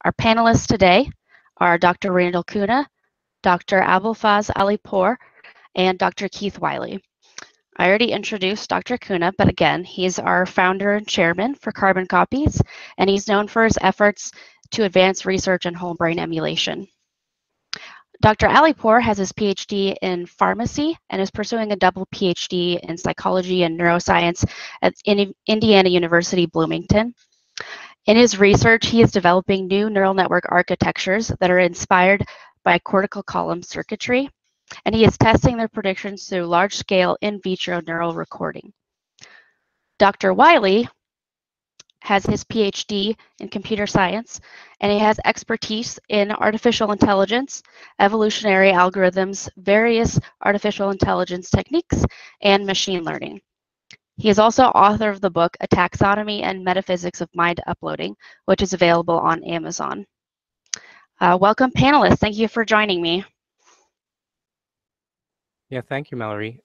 Our panelists today are Dr. Randall Kuna, Dr. Abulfaz Alipour, and Dr. Keith Wiley. I already introduced Dr. Kuna, but again, he's our founder and chairman for Carboncopies, and he's known for his efforts to advance research in whole brain emulation. Dr. Alipour has his PhD in pharmacy and is pursuing a double PhD in psychology and neuroscience at Indiana University, Bloomington. In his research, he is developing new neural network architectures that are inspired by cortical column circuitry, and he is testing their predictions through large-scale in vitro neural recording. Dr. Wiley has his PhD in computer science, and he has expertise in artificial intelligence, evolutionary algorithms, various artificial intelligence techniques, and machine learning. He is also author of the book, A Taxonomy and Metaphysics of Mind Uploading, which is available on Amazon. Welcome, panelists. Thank you for joining me. Yeah, thank you, Mallory.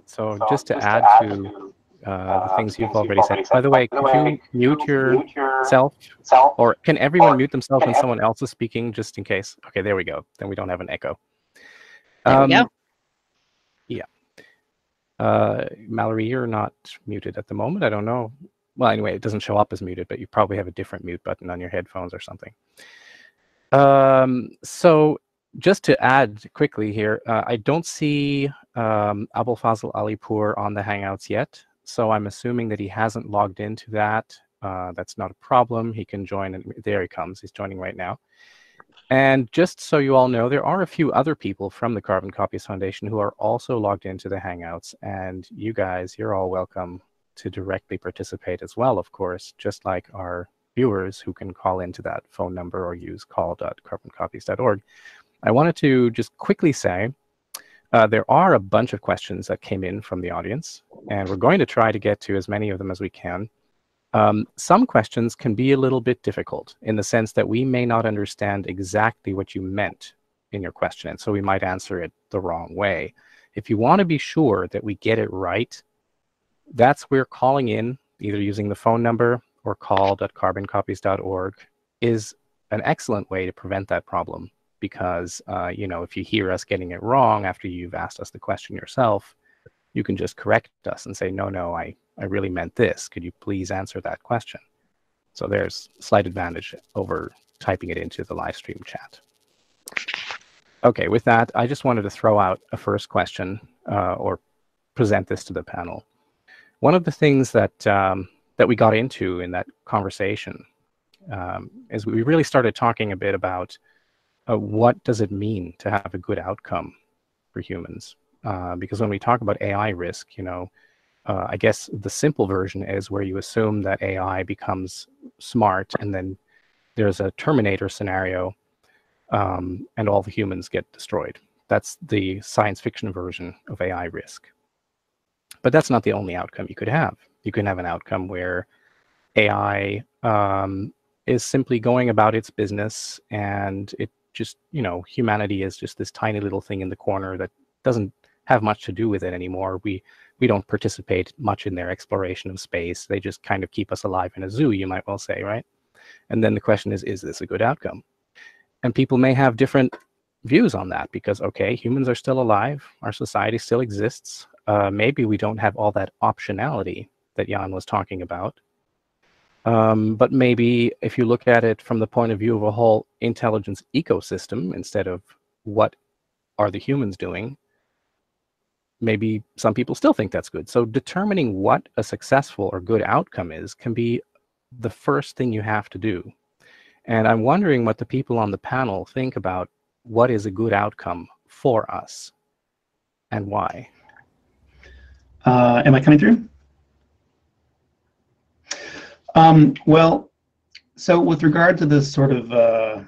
So just to add to the things you've already said. By the way, could you mute yourself? Or can everyone mute themselves when someone else is speaking, just in case? Okay, there we go. Then we don't have an echo. There we go. Yeah. Mallory, you're not muted at the moment. I don't know. Well, anyway, it doesn't show up as muted, but you probably have a different mute button on your headphones or something. So just to add quickly here, I don't see Abulfaz Alipour on the Hangouts yet. So I'm assuming that he hasn't logged into that. That's not a problem. He can join. And there he comes. He's joining right now. And just so you all know, there are a few other people from the Carboncopies Foundation who are also logged into the Hangouts. And you guys, you're all welcome to directly participate as well, of course, just like our viewers who can call into that phone number or use call.carboncopies.org. I wanted to just quickly say, there are a bunch of questions that came in from the audience, and we're going to try to get to as many of them as we can. Some questions can be a little bit difficult in the sense that we may not understand exactly what you meant in your question, and so we might answer it the wrong way. If you want to be sure that we get it right, that's where calling in, either using the phone number or call.carboncopies.org, is an excellent way to prevent that problem. Because, you know, if you hear us getting it wrong after you've asked us the question yourself, you can just correct us and say, no, I really meant this. Could you please answer that question? So there's a slight advantage over typing it into the live stream chat. Okay, with that, I just wanted to throw out a first question or present this to the panel. One of the things that, that we got into in that conversation is we really started talking a bit about what does it mean to have a good outcome for humans? Because when we talk about AI risk, you know, I guess the simple version is where you assume that AI becomes smart and then there's a Terminator scenario and all the humans get destroyed. That's the science fiction version of AI risk. But that's not the only outcome you could have. You can have an outcome where AI is simply going about its business and it just, you know, humanity is just this tiny little thing in the corner that doesn't have much to do with it anymore. We don't participate much in their exploration of space. They just kind of keep us alive in a zoo, you might well say, right? And then the question is this a good outcome? And people may have different views on that because, okay, humans are still alive. Our society still exists. Maybe we don't have all that optionality that Jan was talking about. But maybe if you look at it from the point of view of a whole intelligence ecosystem, instead of what are the humans doing, maybe some people still think that's good. So determining what a successful or good outcome is can be the first thing you have to do. And I'm wondering what the people on the panel think about what is a good outcome for us and why. Am I coming through? Well, so with regard to this sort of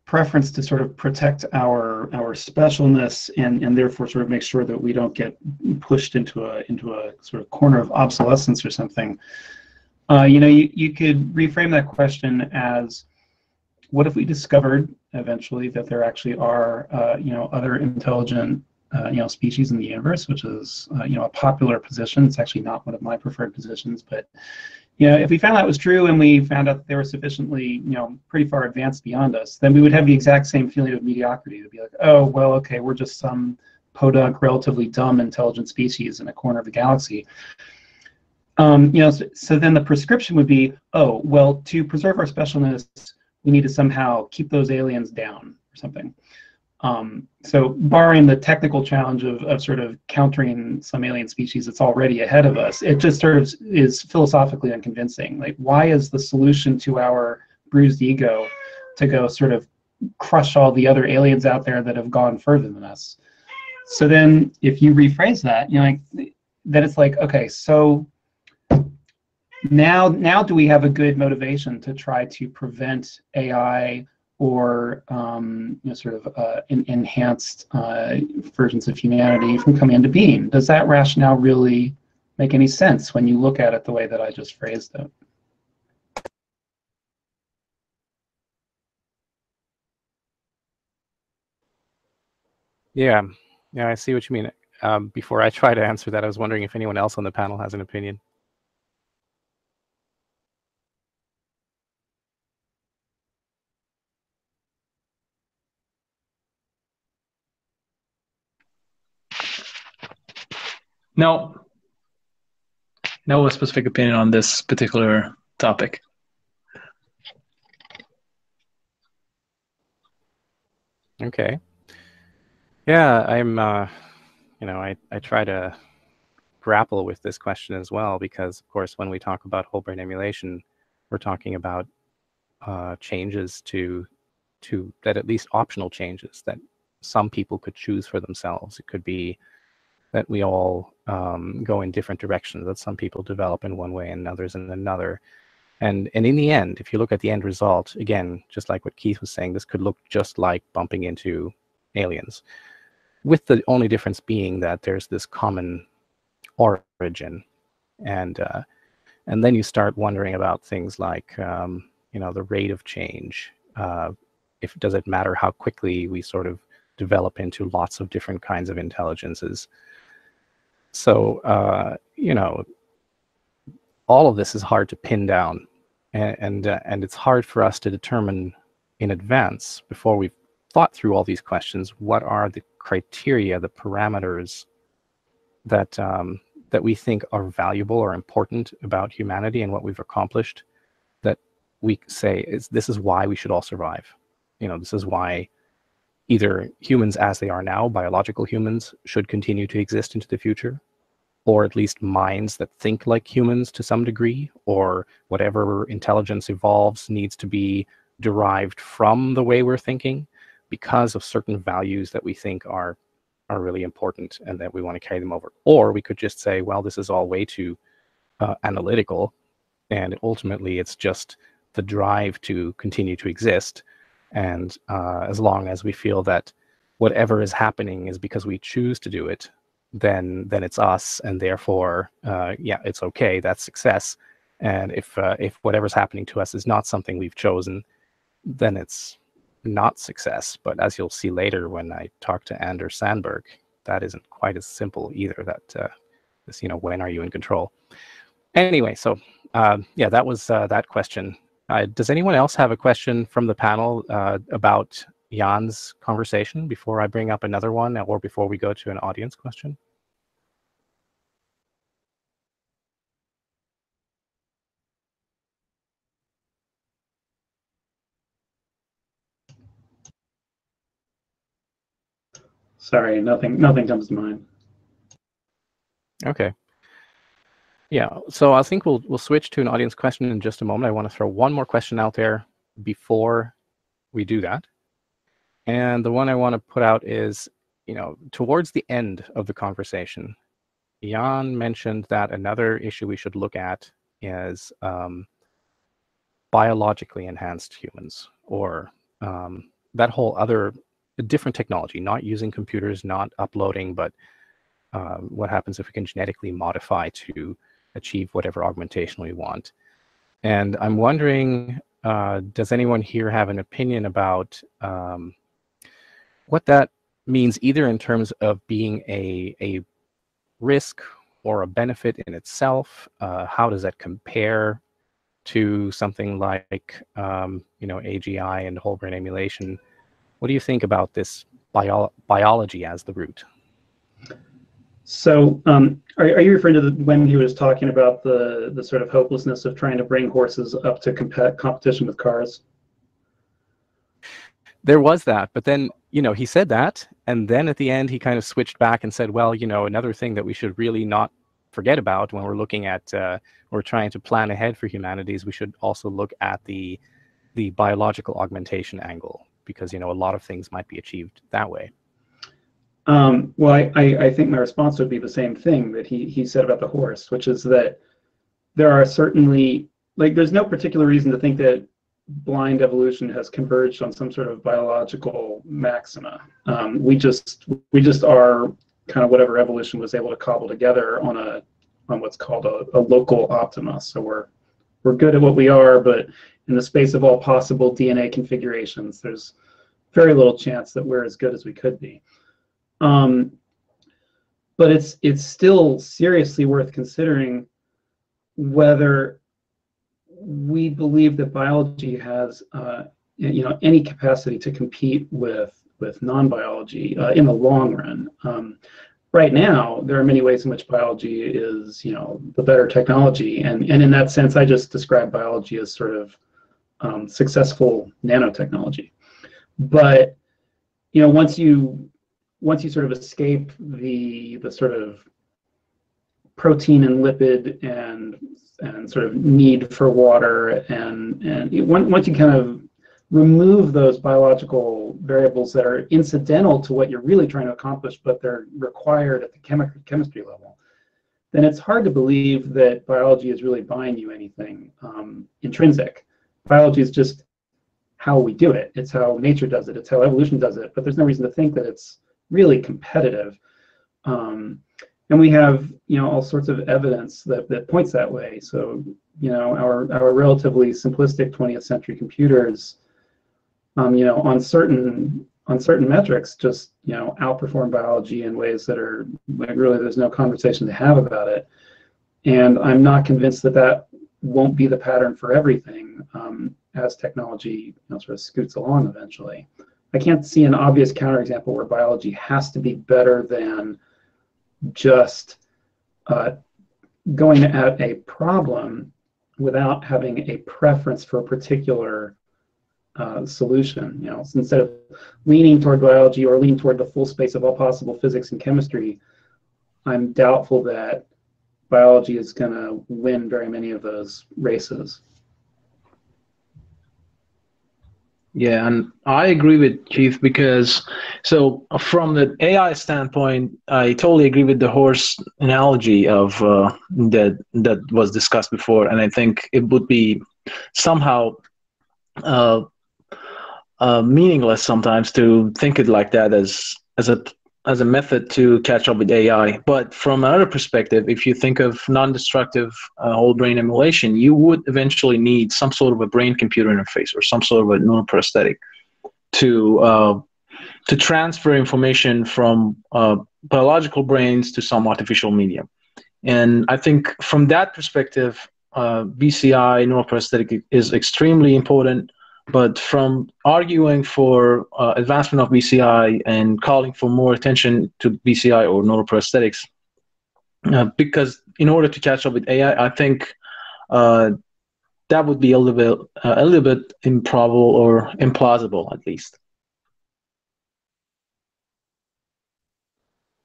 preference to sort of protect our specialness and therefore sort of make sure that we don't get pushed into a sort of corner of obsolescence or something, you know, you could reframe that question as, what if we discovered eventually that there actually are you know, other intelligent you know, species in the universe, which is you know, a popular position. It's actually not one of my preferred positions, but if we found that was true and we found out that they were sufficiently, pretty far advanced beyond us, then we would have the exact same feeling of mediocrity. To be like, oh, well, okay, we're just some podunk, relatively dumb, intelligent species in a corner of the galaxy. So then the prescription would be, oh, well, to preserve our specialness, we need to somehow keep those aliens down or something. So barring the technical challenge of sort of countering some alien species that's already ahead of us, it just sort of is philosophically unconvincing. Like, why is the solution to our bruised ego to go sort of crush all the other aliens out there that have gone further than us? So then if you rephrase that, then it's like, okay, so now do we have a good motivation to try to prevent AI or sort of enhanced versions of humanity from coming into being? Does that rationale really make any sense when you look at it the way that I just phrased it? Yeah, I see what you mean. Before I try to answer that, I was wondering if anyone else on the panel has an opinion. No specific opinion on this particular topic. Okay. Yeah, I'm. I try to grapple with this question as well because, of course, when we talk about whole brain emulation, we're talking about changes to that, at least optional changes that some people could choose for themselves. It could be that we all go in different directions, that some people develop in one way and others in another. And in the end, if you look at the end result, again, just like what Keith was saying, this could look just like bumping into aliens, with the only difference being that there's this common origin. And then you start wondering about things like, the rate of change. Does it matter how quickly we sort of develop into lots of different kinds of intelligences? So, all of this is hard to pin down, and it's hard for us to determine in advance, before we've thought through all these questions, what are the criteria, the parameters that that we think are valuable or important about humanity and what we've accomplished, that we say this is why we should all survive. This is why either humans as they are now, biological humans, should continue to exist into the future, or at least minds that think like humans to some degree, or whatever intelligence evolves needs to be derived from the way we're thinking because of certain values that we think are really important and that we want to carry them over. Or we could just say, well, this is all way too analytical, and ultimately it's just the drive to continue to exist. And as long as we feel that whatever is happening is because we choose to do it, then it's us, and therefore, it's okay. That's success. And if whatever's happening to us is not something we've chosen, then it's not success. But as you'll see later when I talk to Anders Sandberg, that isn't quite as simple either. That this, when are you in control? Anyway, so that was that question. Does anyone else have a question from the panel about Jan's conversation before I bring up another one, or before we go to an audience question? Sorry, nothing comes to mind. Okay. Yeah, so I think we'll switch to an audience question in just a moment. I want to throw one more question out there before we do that. And the one I want to put out is, towards the end of the conversation, Jan mentioned that another issue we should look at is biologically enhanced humans, or that whole other different technology, not using computers, not uploading, but what happens if we can genetically modify to achieve whatever augmentation we want. And I'm wondering, does anyone here have an opinion about what that means, either in terms of being a risk or a benefit in itself? How does that compare to something like AGI and whole brain emulation. What do you think about this biology as the root? So, are you referring to when he was talking about the sort of hopelessness of trying to bring horses up to competition with cars? There was that, but then, he said that, and then at the end he kind of switched back and said, well, another thing that we should really not forget about when we're looking at, we're trying to plan ahead for humanity, is we should also look at the biological augmentation angle, because, a lot of things might be achieved that way. Well, I think my response would be the same thing that he said about the horse, which is that there are certainly, there's no particular reason to think that blind evolution has converged on some sort of biological maxima. We just are kind of whatever evolution was able to cobble together on what's called a local optima. So we're good at what we are, but in the space of all possible DNA configurations, there's very little chance that we're as good as we could be. But it's still seriously worth considering whether we believe that biology has any capacity to compete with non-biology in the long run. Right now, there are many ways in which biology is the better technology, and in that sense, I just describe biology as sort of successful nanotechnology. But once you sort of escape the sort of protein and lipid and sort of need for water, and once you kind of remove those biological variables that are incidental to what you're really trying to accomplish, but they're required at the chemistry level, then it's hard to believe that biology is really buying you anything intrinsic. Biology is just how we do it. It's how nature does it. It's how evolution does it. But there's no reason to think that it's really competitive, and we have all sorts of evidence that points that way. So our relatively simplistic 20th century computers, on certain metrics, just outperform biology in ways that are really there's no conversation to have about it. And I'm not convinced that won't be the pattern for everything as technology sort of scoots along eventually. I can't see an obvious counterexample where biology has to be better than just going at a problem without having a preference for a particular solution. Instead of leaning toward biology or leaning toward the full space of all possible physics and chemistry, I'm doubtful that biology is going to win very many of those races. Yeah, and I agree with Keith, because from the AI standpoint, I totally agree with the horse analogy of that was discussed before, and I think it would be somehow meaningless sometimes to think it like that as a method to catch up with AI. But from another perspective, if you think of non-destructive whole brain emulation, you would eventually need some sort of a brain-computer interface or some sort of a neuroprosthetic to transfer information from biological brains to some artificial medium. And I think from that perspective, BCI neuroprosthetic is extremely important. But from arguing for advancement of BCI and calling for more attention to BCI or neuroprosthetics, because in order to catch up with AI, I think that would be a little bit improbable or implausible, at least.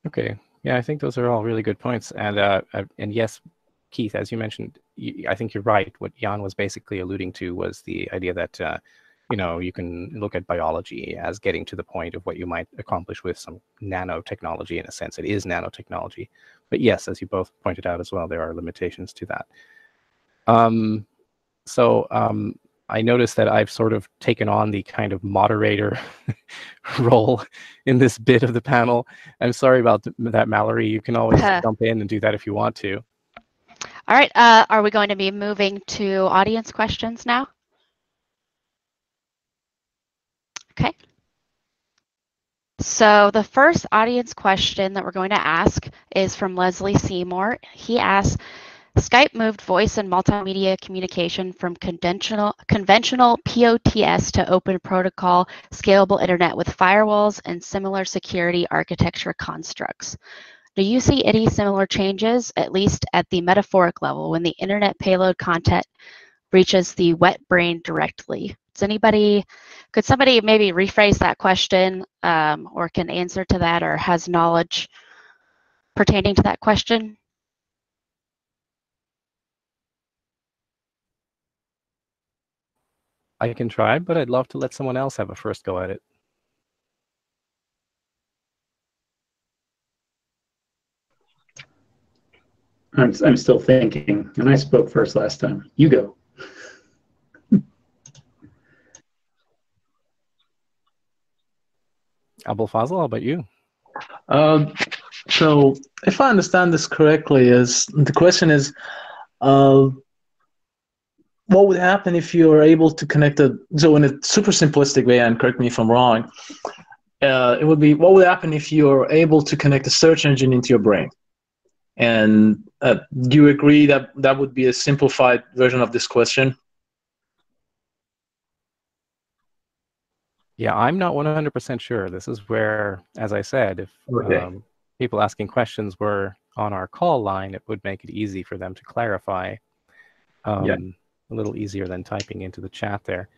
Okay, yeah, I think those are all really good points, and yes, Keith, as you mentioned, I think you're right. What Jan was basically alluding to was the idea that you can look at biology as getting to the point of what you might accomplish with some nanotechnology. In a sense, it is nanotechnology. But yes, as you both pointed out as well, there are limitations to that. I noticed that I've sort of taken on the kind of moderator role in this bit of the panel. I'm sorry about that, Mallory. You can always jump in and do that if you want to. All right. Are we going to be moving to audience questions now? Okay. So the first audience question that we're going to ask is from Leslie Seymour. He asks, Skype moved voice and multimedia communication from conventional POTS to open protocol, scalable internet with firewalls and similar security architecture constructs. Do you see any similar changes, at least at the metaphoric level, when the internet payload content reaches the wet brain directly? Could somebody maybe rephrase that question, or can answer to that, or has knowledge pertaining to that question? I can try, but I'd love to let someone else have a first go at it. I'm still thinking, and I spoke first last time. You go. Abul Fazl, how about you? So if I understand this correctly, is the question is, what would happen if you are able to connect so in a super simplistic way, and correct me if I'm wrong, it would be, what would happen if you're able to connect a search engine into your brain? And do you agree that that would be a simplified version of this question? Yeah, I'm not 100% sure. This is where, as I said, if people asking questions were on our call line, it would make it easy for them to clarify. A little easier than typing into the chat there.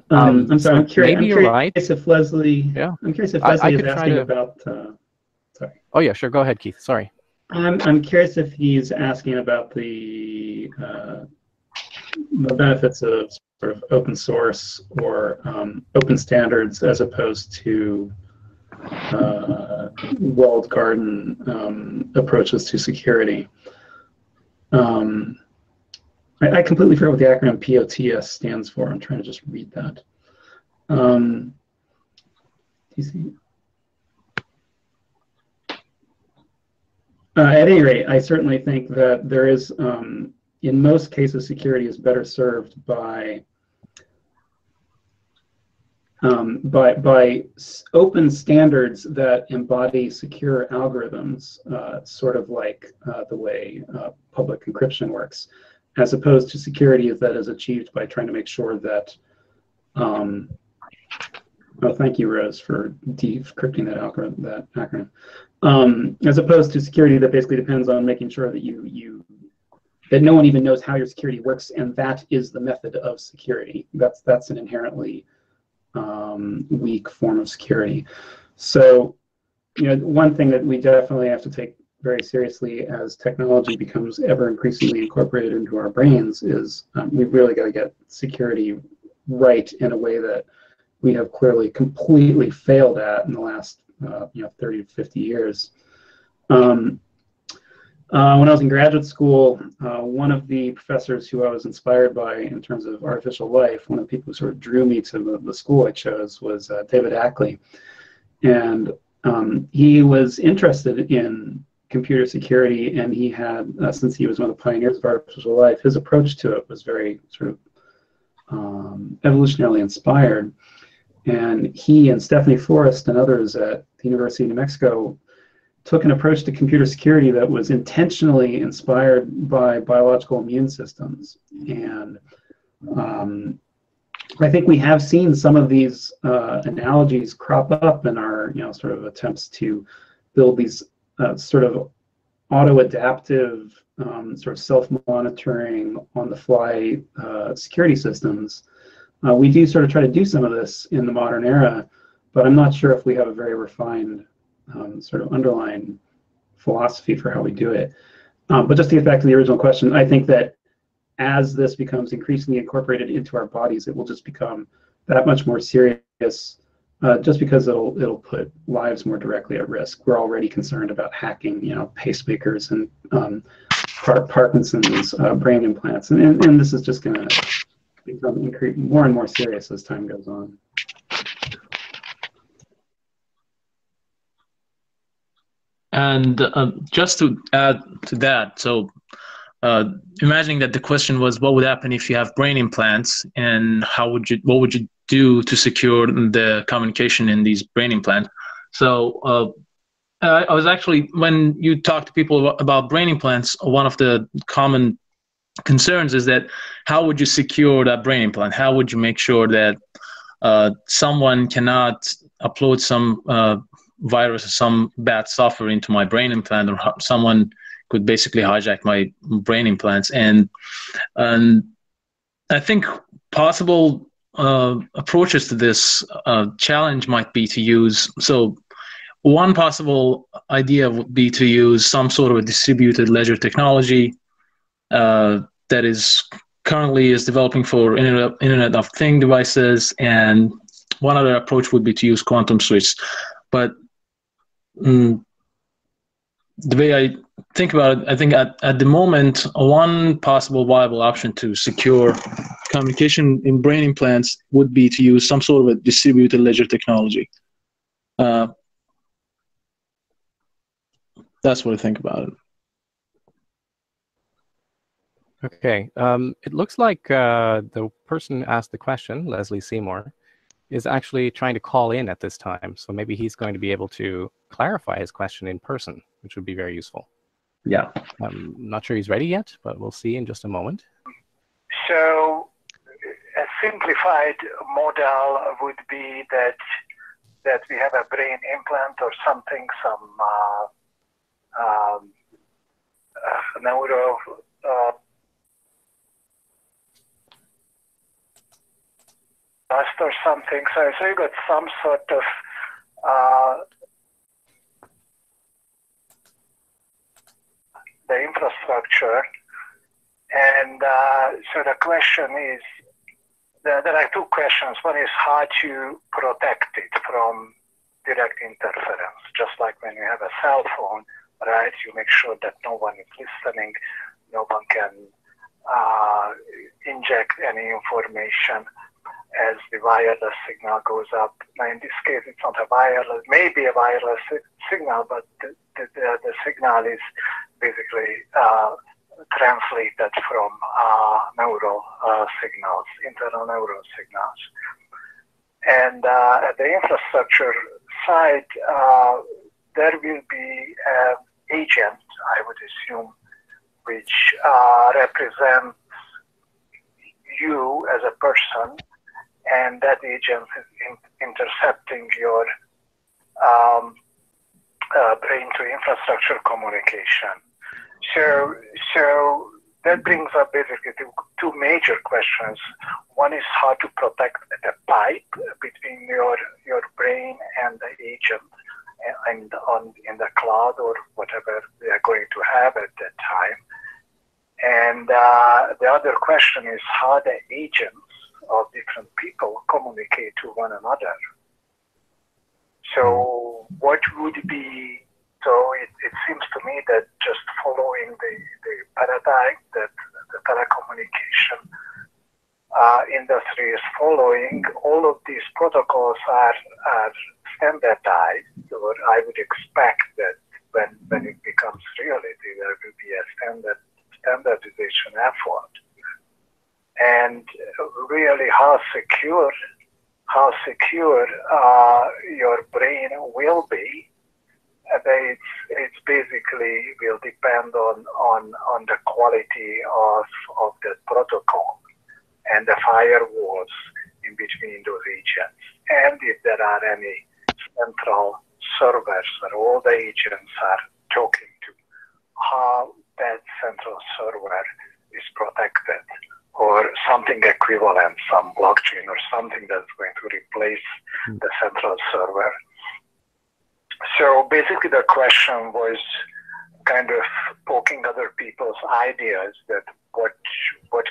I'm sorry. I'm curious. Maybe you're right. If Leslie. Yeah. I'm curious if Leslie is asking to... about. Sorry. Oh yeah, sure. Go ahead, Keith. Sorry. I'm curious if he's asking about the benefits of sort of open source or open standards as opposed to walled garden approaches to security. I completely forgot what the acronym POTS stands for. I'm trying to just read that. At any rate, I certainly think that there is, in most cases, security is better served by open standards that embody secure algorithms, sort of like the way public encryption works, as opposed to security that is achieved by trying to make sure that, oh, thank you, Rose, for decrypting that acronym. As opposed to security that basically depends on making sure that that no one even knows how your security works, and that is the method of security. That's an inherently weak form of security. So, one thing that we definitely have to take very seriously as technology becomes ever increasingly incorporated into our brains is we've really got to get security right in a way that we have clearly completely failed at in the last 30 to 50 years. When I was in graduate school, one of the professors who I was inspired by in terms of artificial life, one of the people who sort of drew me to the school I chose was David Ackley. And he was interested in computer security, and he had, since he was one of the pioneers of artificial life, his approach to it was very sort of evolutionarily inspired. And he and Stephanie Forrest and others at the University of New Mexico took an approach to computer security that was intentionally inspired by biological immune systems. And I think we have seen some of these analogies crop up in our sort of attempts to build these sort of auto-adaptive, sort of self-monitoring, on-the-fly security systems. We do sort of try to do some of this in the modern era, but I'm not sure if we have a very refined sort of underlying philosophy for how we do it. But just to get back to the original question, I think that as this becomes increasingly incorporated into our bodies, it will just become that much more serious, just because it'll put lives more directly at risk. We're already concerned about hacking, pacemakers and Parkinson's brain implants, and this is just going to become more and more serious as time goes on. And just to add to that, so imagining that the question was, what would happen if you have brain implants, and what would you do to secure the communication in these brain implants? So I was actually, when you talk to people about brain implants, one of the common concerns is that how would you secure that brain implant? How would you make sure that someone cannot upload some virus or some bad software into my brain implant, or someone could basically hijack my brain implants? And I think possible approaches to this challenge might be to use, so one possible idea would be to use some sort of a distributed ledger technology that is currently developing for Internet of Things devices, and one other approach would be to use quantum switch. But the way I think about it, I think at the moment, one possible viable option to secure communication in brain implants would be to use some sort of a distributed ledger technology. That's what I think about it. Okay. It looks like the person who asked the question, Leslie Seymour, is actually trying to call in at this time. So maybe he's going to be able to clarify his question in person, which would be very useful. Yeah. I'm not sure he's ready yet, but we'll see in just a moment. So a simplified model would be that we have a brain implant or something, some neuro dust or something. So you got some sort of the infrastructure, and so the question is, there are two questions. One is how to protect it from direct interference, just like when you have a cell phone, right? You make sure that no one is listening, no one can inject any information as the wireless signal goes up. Now in this case, it's not a wireless, maybe a wireless signal, but the signal is basically translated from neural signals, internal neural signals. And at the infrastructure side, there will be an agent, I would assume, which represents you as a person, and that agent is intercepting your brain to infrastructure communication. So that brings up basically two major questions. One is how to protect the pipe between your brain and the agent, and in the cloud or whatever they are going to have at that time. And the other question is how the agents of different people communicate to one another. So what would be, so it seems to me that just following the paradigm that the telecommunication industry is following, all of these protocols are standardized, or I would expect that when it becomes reality, there will be a standardization effort. And really how secure your brain will be, it's basically will depend on the quality of the protocol and the firewalls in between those agents. And if there are any central servers where all the agents are talking to, how that central server is protected, or something equivalent, some blockchain or something that's going to replace the central server. So basically the question was kind of poking other people's ideas that what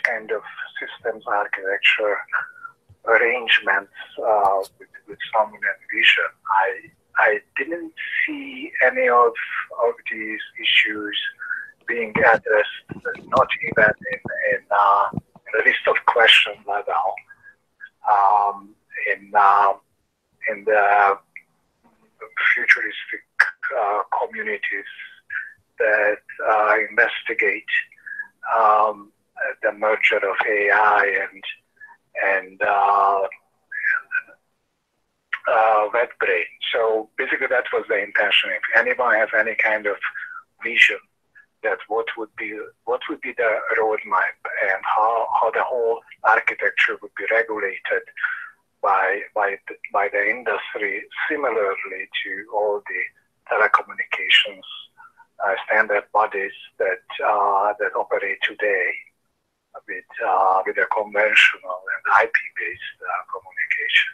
kind of systems architecture arrangements with some vision. I didn't see any of these issues being addressed, not even in a list of questions level, in the futuristic communities that investigate the merger of AI and web brains. So basically that was the intention. If anyone has any kind of vision that what would be the roadmap and how the whole architecture would be regulated by the industry, similarly to all the telecommunications standard bodies that operate today with a conventional and IP-based communication.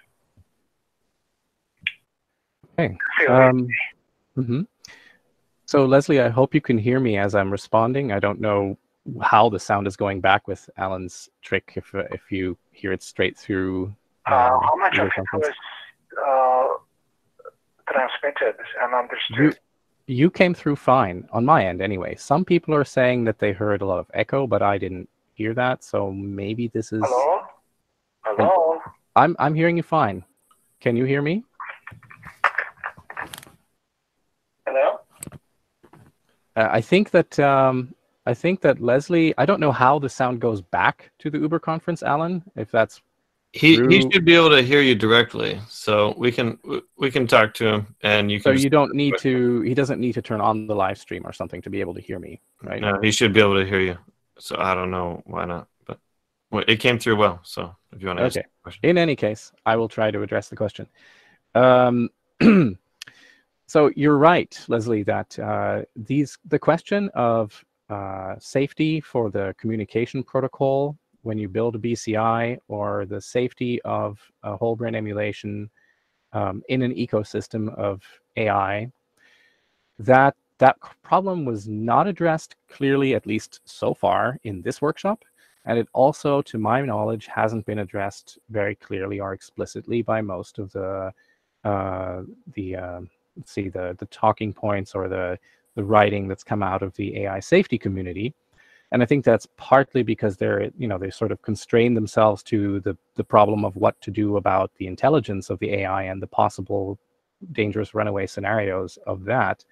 Okay. So Leslie, I hope you can hear me as I'm responding. I don't know how the sound is going back with Alan's trick, if you hear it straight through. How much of it was transmitted and understood? You came through fine on my end anyway. Some people are saying that they heard a lot of echo, but I didn't hear that. So maybe this is... Hello? Hello? I'm hearing you fine. Can you hear me? Hello? I think that Leslie, I don't know how the sound goes back to the Uber conference, Alan, if that's he should be able to hear you directly, so we can talk to him, and you can. So you don't need to. He doesn't need to turn on the live stream or something to be able to hear me, right? No, he should be able to hear you. So I don't know why not, but it came through well. So if you want to ask a question. In any case, I will try to address the question. So you're right, Leslie, that the question of safety for the communication protocol when you build a BCI, or the safety of a whole brain emulation in an ecosystem of AI, that problem was not addressed clearly, at least so far in this workshop. And it also, to my knowledge, hasn't been addressed very clearly or explicitly by most of the talking points or the writing that's come out of the AI safety community. And I think that's partly because they sort of constrain themselves to the problem of what to do about the intelligence of the AI and the possible dangerous runaway scenarios of that.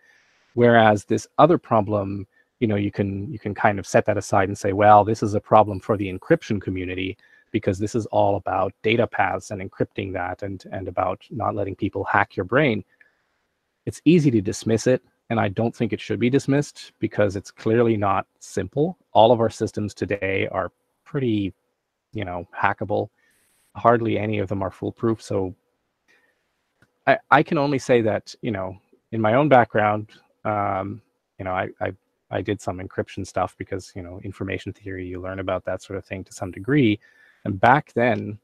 Whereas this other problem, you can kind of set that aside and say, well, this is a problem for the encryption community, because this is all about data paths and encrypting that and about not letting people hack your brain. It's easy to dismiss it, and I don't think it should be dismissed because it's clearly not simple. All of our systems today are pretty, hackable. Hardly any of them are foolproof. So I can only say that, in my own background, I did some encryption stuff because, information theory, you learn about that sort of thing to some degree. And back then,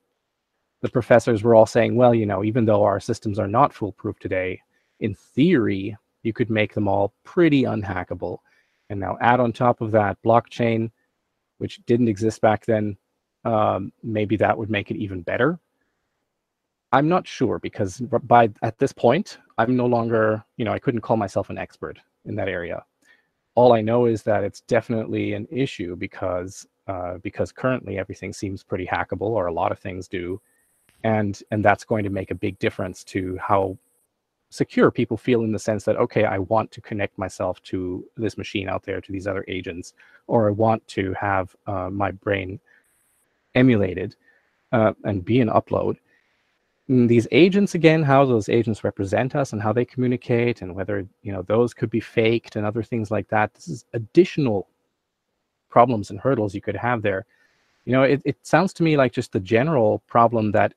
the professors were all saying, well, even though our systems are not foolproof today, in theory, you could make them all pretty unhackable. And now add on top of that blockchain, which didn't exist back then, maybe that would make it even better. I'm not sure, because at this point, I'm no longer, I couldn't call myself an expert in that area. All I know is that it's definitely an issue because currently everything seems pretty hackable, or a lot of things do. And that's going to make a big difference to how secure people feel, in the sense that, okay, I want to connect myself to this machine out there, to these other agents, or I want to have my brain emulated and be an upload. And these agents, again, how those agents represent us and how they communicate, and whether those could be faked and other things like that. This is additional problems and hurdles you could have there. It sounds to me like just the general problem that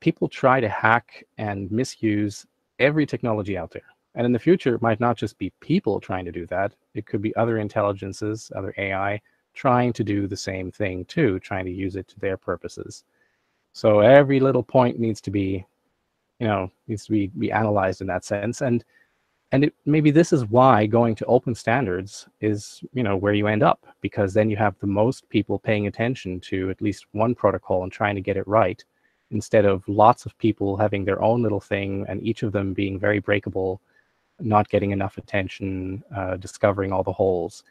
people try to hack and misuse every technology out there. And in the future, it might not just be people trying to do that. It could be other intelligences, other AI, trying to do the same thing too, trying to use it to their purposes. So every little point needs to be, be analyzed in that sense. And maybe this is why going to open standards is, where you end up, because then you have the most people paying attention to at least one protocol and trying to get it right, instead of lots of people having their own little thing and each of them being very breakable, not getting enough attention, discovering all the holes.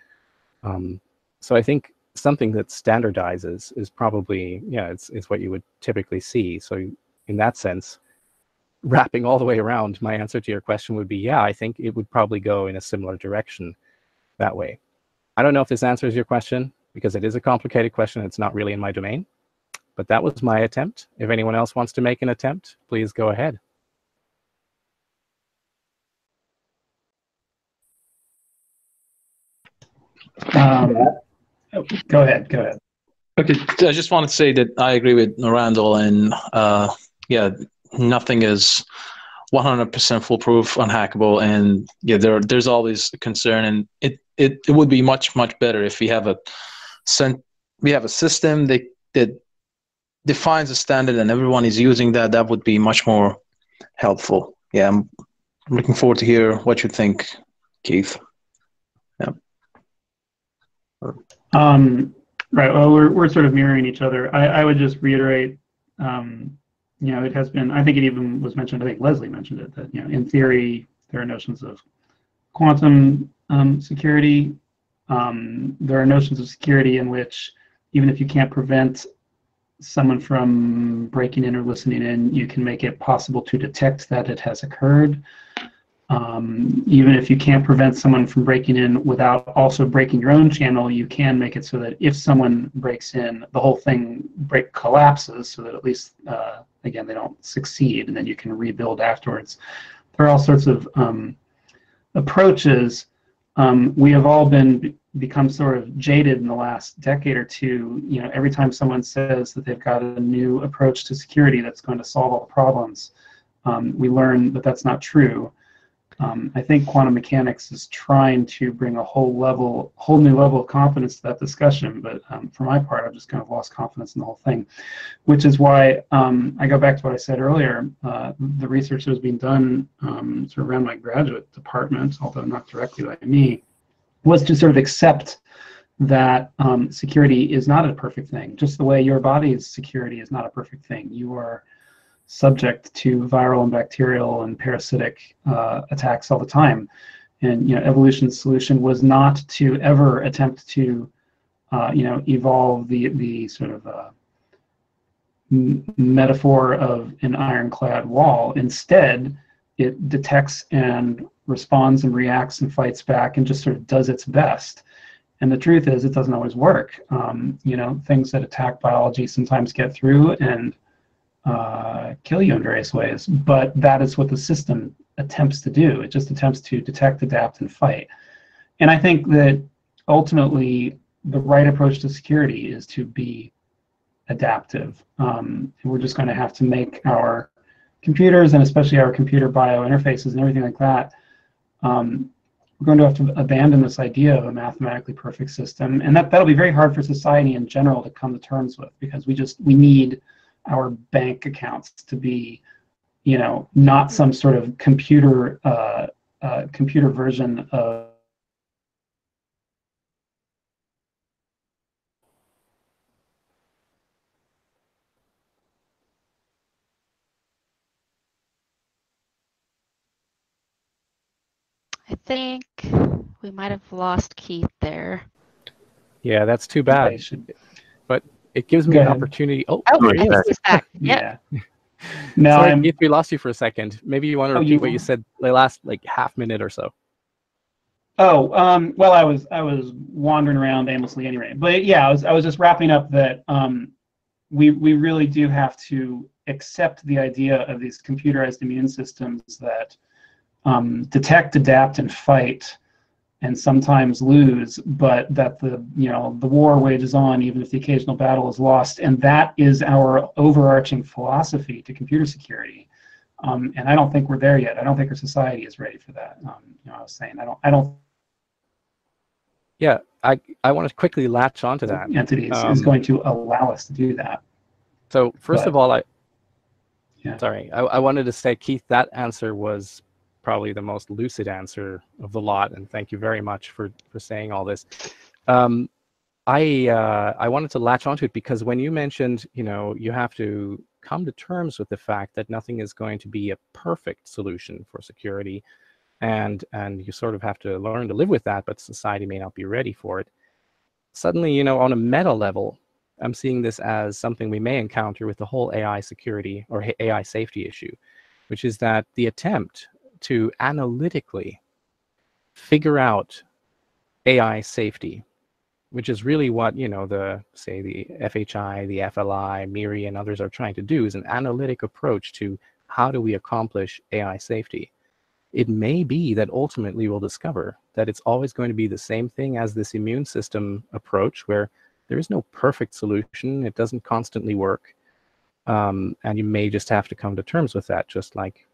So I think something that standardizes is probably, it's what you would typically see. So in that sense, wrapping all the way around, my answer to your question would be, yeah, I think it would probably go in a similar direction that way. I don't know if this answers your question, because it is a complicated question. It's not really in my domain. But that was my attempt. If anyone else wants to make an attempt, please go ahead. Go ahead. Okay, I just want to say that I agree with Randall, and yeah, nothing is 100% foolproof, unhackable, and yeah, there's always a concern, and it would be much better if we have a system that defines a standard and everyone is using that. That would be much more helpful. Yeah, I'm looking forward to hear what you think, Keith. Yeah. Right. Well, we're sort of mirroring each other. I would just reiterate, it has been. I think it even was mentioned. I think Leslie mentioned it that in theory there are notions of quantum security. There are notions of security in which even if you can't prevent someone from breaking in or listening in, you can make it possible to detect that it has occurred. Even if you can't prevent someone from breaking in without also breaking your own channel, you can make it so that if someone breaks in, the whole thing collapses so that at least, again, they don't succeed, and then you can rebuild afterwards. There are all sorts of approaches. We have all become sort of jaded in the last decade or two. Every time someone says that they've got a new approach to security that's going to solve all the problems, we learn that that's not true. I think quantum mechanics is trying to bring a whole new level of confidence to that discussion, but for my part, I've just kind of lost confidence in the whole thing, which is why I go back to what I said earlier. The research that was being done sort of around my graduate department, although not directly by me, was to sort of accept that security is not a perfect thing. Just the way your body's security is not a perfect thing. You are subject to viral and bacterial and parasitic attacks all the time. And evolution's solution was not to ever attempt to evolve the sort of metaphor of an ironclad wall. Instead, it detects and responds and reacts and fights back and just sort of does its best. And the truth is, it doesn't always work. Things that attack biology sometimes get through and kill you in various ways, but that is what the system attempts to do. It just attempts to detect, adapt, and fight. And I think that ultimately the right approach to security is to be adaptive. And we're just going to have to make our computers, and especially our computer bio interfaces and everything like that, we're going to have to abandon this idea of a mathematically perfect system. And that'll be very hard for society in general to come to terms with, because we need our bank accounts to be, not some sort of computer version of. I think we might have lost Keith there. Yeah, that's too bad. But it gives me an opportunity. Oh, he's back. Yeah. No, sorry, Keith, we lost you for a second. Maybe you want to repeat what you said the last half minute or so. Oh, well, I was wandering around aimlessly anyway. But yeah, I was just wrapping up that we really do have to accept the idea of these computerized immune systems that detect, adapt, and fight, and sometimes lose, but that the war wages on even if the occasional battle is lost, and that is our overarching philosophy to computer security. And I don't think we're there yet. I don't think our society is ready for that. I was saying I don't. Yeah, I want to quickly latch onto that. Entities is going to allow us to do that. So first of all, I wanted to say, Keith, that answer was probably the most lucid answer of the lot, and thank you very much for saying all this. I wanted to latch onto it because when you mentioned, you have to come to terms with the fact that nothing is going to be a perfect solution for security, and you sort of have to learn to live with that, but society may not be ready for it. Suddenly, on a meta level, I'm seeing this as something we may encounter with the whole AI security or AI safety issue, which is that the attempt to analytically figure out AI safety, which is really what the FHI, the FLI, MIRI, and others are trying to do, is an analytic approach to how do we accomplish AI safety. it may be that ultimately we'll discover that it's always going to be the same thing as this immune system approach, where there is no perfect solution. It doesn't constantly work. And you may just have to come to terms with that, just like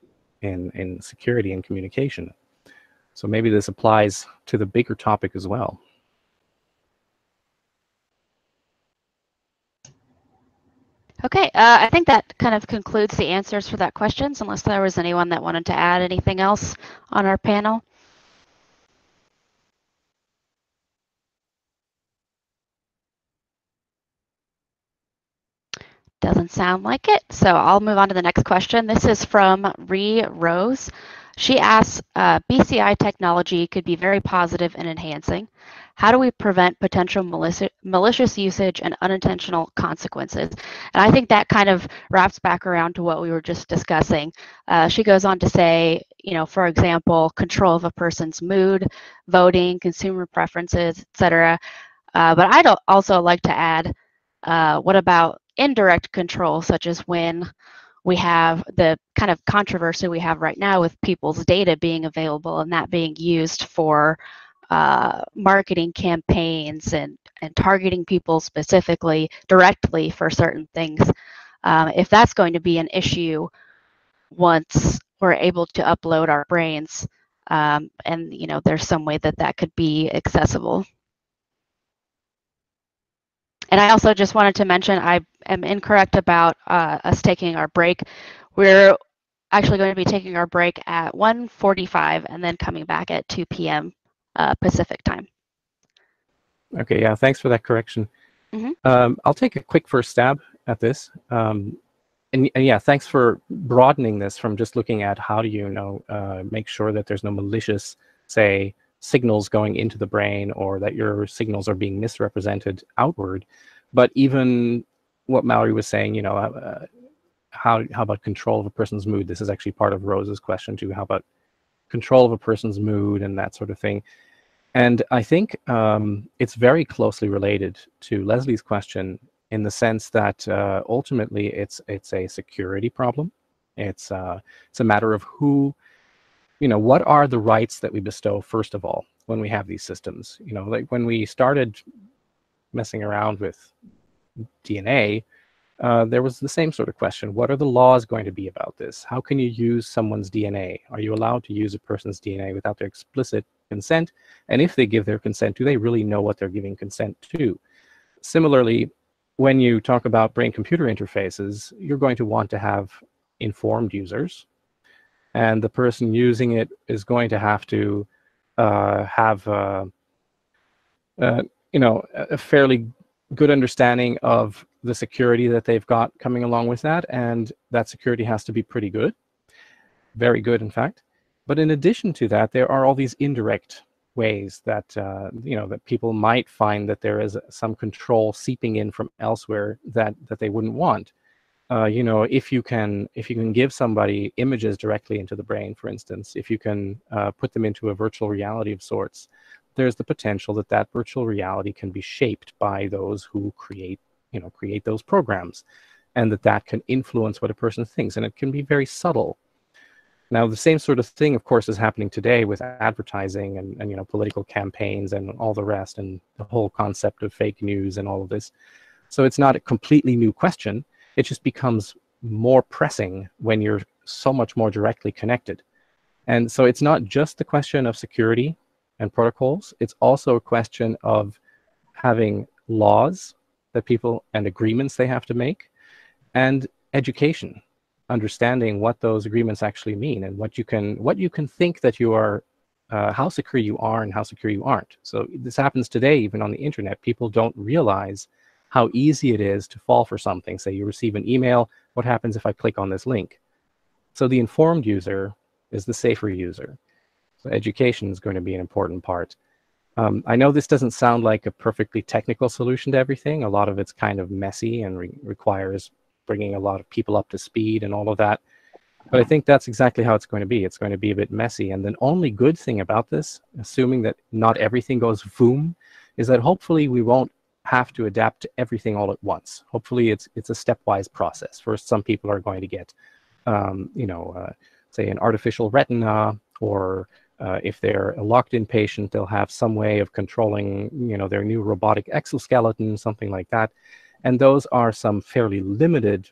in security and communication. So maybe this applies to the bigger topic as well. Okay, I think that kind of concludes the answers for that questions, unless there was anyone that wanted to add anything else on our panel. Doesn't sound like it, so I'll move on to the next question. This is from Ree Rose. She asks, BCI technology could be very positive and enhancing. How do we prevent potential malicious usage and unintentional consequences? And I think that kind of wraps back around to what we were just discussing. She goes on to say, you know, for example, control of a person's mood, voting, consumer preferences, etc. But I'd also like to add, what about indirect control, such as when we have the kind of controversy we have right now with people's data being available and that being used for marketing campaigns and targeting people specifically, directly for certain things. If that's going to be an issue once we're able to upload our brains, and you know, there's some way that that could be accessible. And I also just wanted to mention I am incorrect about us taking our break. We're actually going to be taking our break at 1:45 and then coming back at 2 p.m. Pacific time. Okay, yeah, thanks for that correction. I'll take a quick first stab at this. And yeah, thanks for broadening this from just looking at how do you make sure that there's no malicious, say, signals going into the brain, or that your signals are being misrepresented outward. But even what Mallory was saying, you know, how about control of a person's mood? This is actually part of Rose's question too. How about control of a person's mood and that sort of thing? And I think it's very closely related to Leslie's question, in the sense that ultimately it's a security problem. It's a matter of who, you know, what are the rights that we bestow first of all when we have these systems. You know, like when we started messing around with DNA, there was the same sort of question. What are the laws going to be about this? How can you use someone's DNA? Are you allowed to use a person's DNA without their explicit consent? And if they give their consent, do they really know what they're giving consent to? Similarly, when you talk about brain-computer interfaces, you're going to want to have informed users, and the person using it is going to have to have you know, a fairly good understanding of the security that they've got coming along with that, and that security has to be pretty good, very good, in fact. But in addition to that, there are all these indirect ways that you know, that people might find that there is some control seeping in from elsewhere that they wouldn't want. You know, if you can give somebody images directly into the brain, for instance, if you can put them into a virtual reality of sorts, there's the potential that that virtual reality can be shaped by those who create those programs, and that can influence what a person thinks, and it can be very subtle. Now, the same sort of thing, of course, is happening today with advertising and you know, political campaigns and all the rest, and the whole concept of fake news and all of this. So it's not a completely new question. It just becomes more pressing when you're so much more directly connected. And so it's not just the question of security and protocols. It's also a question of having laws that people, and agreements they have to make, and education, understanding what those agreements actually mean, and what you can think that you are, how secure you are and how secure you aren't. So this happens today, even on the internet. People don't realize how easy it is to fall for something. Say you receive an email, what happens if I click on this link? So the informed user is the safer user. So education is going to be an important part. I know this doesn't sound like a perfectly technical solution to everything. A lot of it's kind of messy and requires bringing a lot of people up to speed and all of that. But I think that's exactly how it's going to be. It's going to be a bit messy. And the only good thing about this, assuming that not everything goes boom, is that hopefully we won't have to adapt to everything all at once. Hopefully it's a stepwise process. First, some people are going to get, you know, say an artificial retina or if they're a locked-in patient, they'll have some way of controlling, their new robotic exoskeleton, something like that. And those are some fairly limited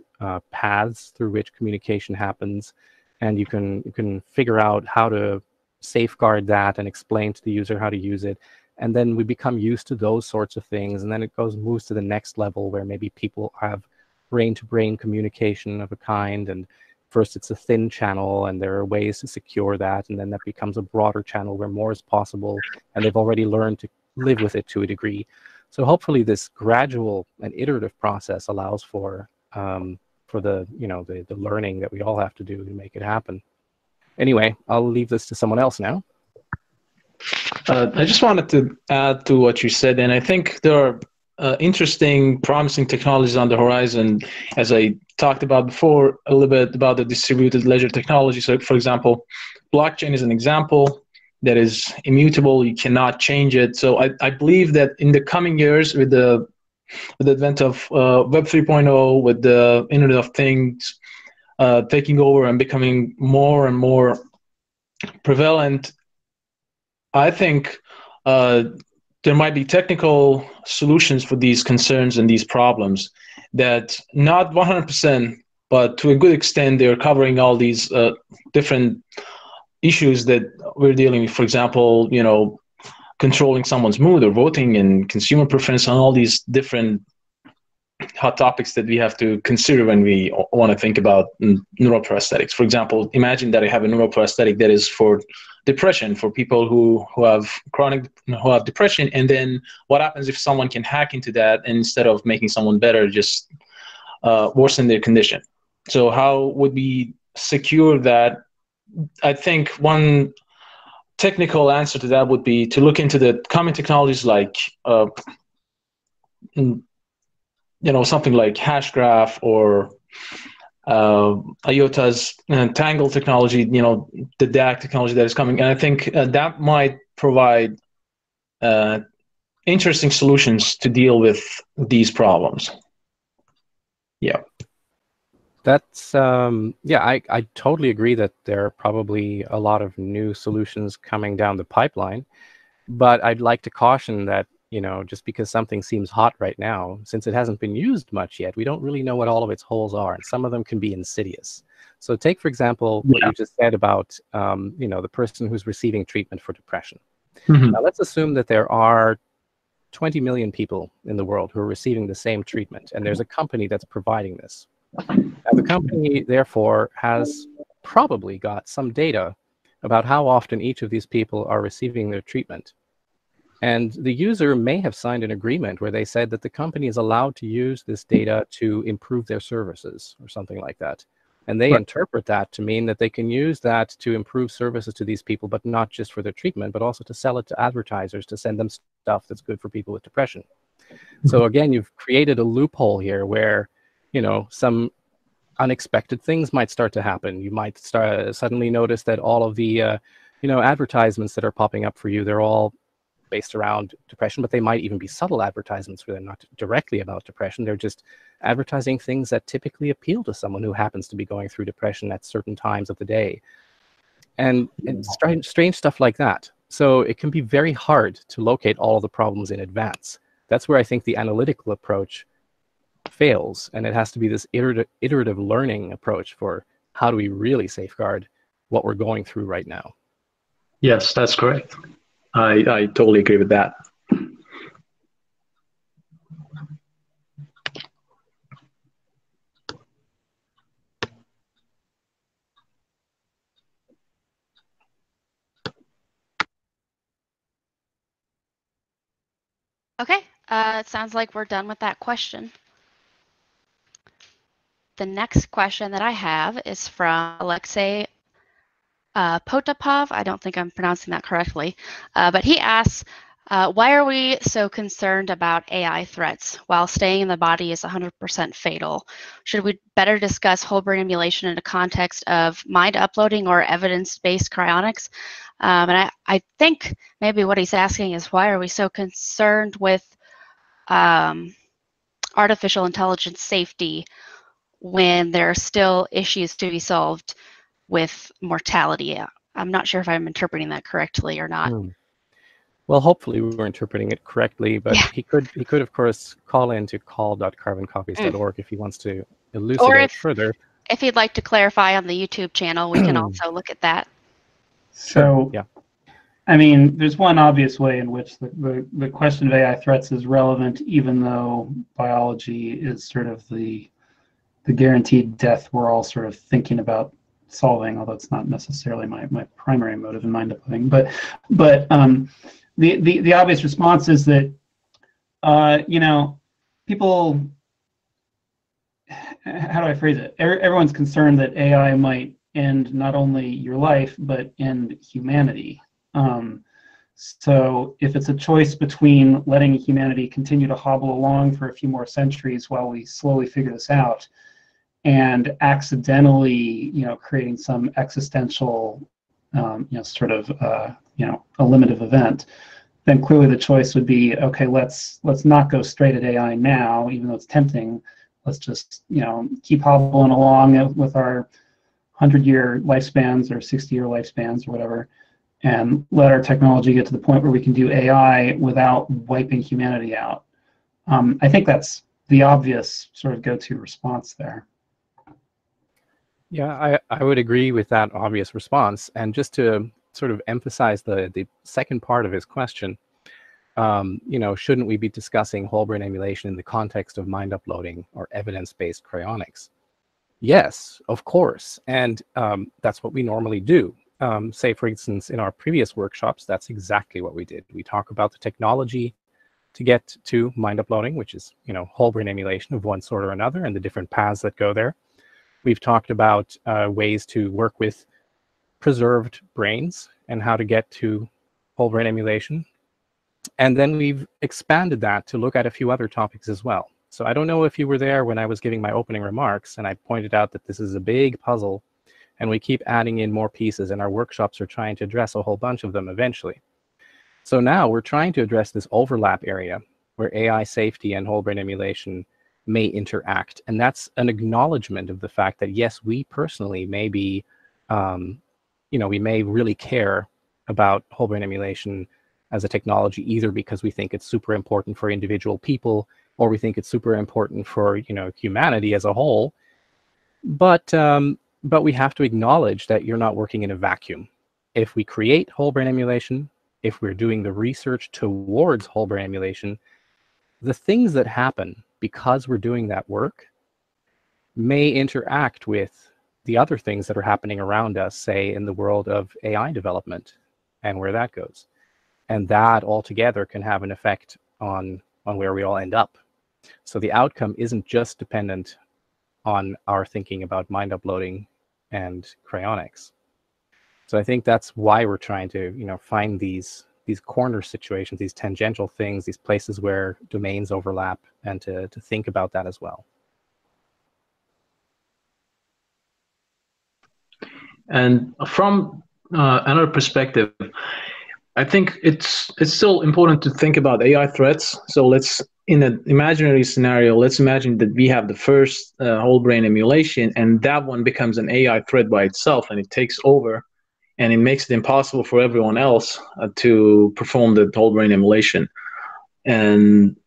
paths through which communication happens, and you can figure out how to safeguard that and explain to the user how to use it. And then we become used to those sorts of things, and then it moves to the next level where maybe people have brain-to-brain communication of a kind, and first it's a thin channel, and there are ways to secure that, and then that becomes a broader channel where more is possible, and they've already learned to live with it to a degree. So hopefully this gradual and iterative process allows for the the learning that we all have to do to make it happen. Anyway, I'll leave this to someone else now. I just wanted to add to what you said, and I think there are interesting, promising technologies on the horizon. As I talked about before, a little bit about the distributed ledger technology. So, for example, blockchain is an example that is immutable. You cannot change it. So I believe that in the coming years, with the advent of Web 3.0, with the Internet of Things taking over and becoming more and more prevalent, I think there might be technical solutions for these concerns and these problems that not 100%, but to a good extent, they're covering all these different issues that we're dealing with. For example, controlling someone's mood or voting and consumer preference, and all these different hot topics that we have to consider when we want to think about neuroprosthetics. For example, imagine that I have a neuroprosthetic that is for depression, for people who have depression, and then what happens if someone can hack into that, and instead of making someone better, just worsen their condition? So how would we secure that? I think one technical answer to that would be to look into the common technologies like something like Hashgraph or IOTA's Tangle technology, the DAC technology that is coming. And I think that might provide interesting solutions to deal with these problems. Yeah. That's, I totally agree that there are probably a lot of new solutions coming down the pipeline, but I'd like to caution that, just because something seems hot right now, since it hasn't been used much yet, we don't really know what all of its holes are, and some of them can be insidious. So take, for example, what you just said about, the person who's receiving treatment for depression. Mm-hmm. Now, let's assume that there are 20 million people in the world who are receiving the same treatment, and there's a company that's providing this. Now, the company, therefore, has probably got some data about how often each of these people are receiving their treatment. And the user may have signed an agreement where they said that the company is allowed to use this data to improve their services or something like that. And they interpret that to mean that they can use that to improve services to these people, but not just for their treatment, but also to sell it to advertisers to send them stuff that's good for people with depression. So again, you've created a loophole here where, some unexpected things might start to happen. You might suddenly notice that all of the, advertisements that are popping up for you, they're all based around depression, but they might even be subtle advertisements where they're not directly about depression. They're just advertising things that typically appeal to someone who happens to be going through depression at certain times of the day. And strange stuff like that. So it can be very hard to locate all of the problems in advance. That's where I think the analytical approach fails, and it has to be this iterative learning approach for how do we really safeguard what we're going through right now. Yes, that's correct. I totally agree with that. Okay, it sounds like we're done with that question. The next question that I have is from Alexei Potapov. I don't think I'm pronouncing that correctly, but he asks, why are we so concerned about AI threats while staying in the body is 100% fatal? Should we better discuss whole brain emulation in a context of mind uploading or evidence-based cryonics? And I think maybe what he's asking is, why are we so concerned with artificial intelligence safety when there are still issues to be solved with mortality I'm not sure if I'm interpreting that correctly or not. Well, hopefully we're interpreting it correctly, but Yeah. he could of course call in to call.carboncopies.org if he wants to Or elucidate further. if you'd like to clarify on the YouTube channel, we can also look at that. So, yeah. I mean, there's one obvious way in which the question of AI threats is relevant, even though biology is sort of the guaranteed death we're all sort of thinking about solving, although it's not necessarily my primary motive in mind uploading. But the obvious response is that you know, people, how do I phrase it? Everyone's concerned that AI might end not only your life but end humanity. So if it's a choice between letting humanity continue to hobble along for a few more centuries while we slowly figure this out, and accidentally, you know, creating some existential, you know, sort of, you know, a limited event, then clearly the choice would be, okay, let's not go straight at AI now, even though it's tempting. Let's just, you know, keep hobbling along with our 100-year lifespans or 60-year lifespans or whatever, and let our technology get to the point where we can do AI without wiping humanity out. I think that's the obvious sort of go-to response there. Yeah, I would agree with that obvious response. And just to sort of emphasize the second part of his question, you know, shouldn't we be discussing whole brain emulation in the context of mind uploading or evidence-based cryonics? Yes, of course. And that's what we normally do. Say, for instance, in our previous workshops, that's exactly what we did. We talk about the technology to get to mind uploading, which is, you know, whole brain emulation of one sort or another, and the different paths that go there. We've talked about ways to work with preserved brains and how to get to whole brain emulation. And then we've expanded that to look at a few other topics as well. So I don't know if you were there when I was giving my opening remarks, and I pointed out that this is a big puzzle, and we keep adding in more pieces, and our workshops are trying to address a whole bunch of them eventually. So now we're trying to address this overlap area where AI safety and whole brain emulation may interact. And that's an acknowledgement of the fact that, yes, we personally may be, you know, we may really care about whole brain emulation as a technology, either because we think it's super important for individual people, or we think it's super important for, you know, humanity as a whole. But we have to acknowledge that you're not working in a vacuum. If we create whole brain emulation, if we're doing the research towards whole brain emulation, the things that happen because we're doing that work may interact with the other things that are happening around us, say in the world of AI development and where that goes. And that altogether can have an effect on where we all end up. So the outcome isn't just dependent on our thinking about mind uploading and cryonics. So I think that's why we're trying to, you know, find these corner situations, these tangential things, these places where domains overlap, and to think about that as well. And from another perspective, I think it's still important to think about AI threats. So let's, in an imaginary scenario, let's imagine that we have the first whole brain emulation, and that one becomes an AI threat by itself, and it takes over, and it makes it impossible for everyone else to perform the whole brain emulation. And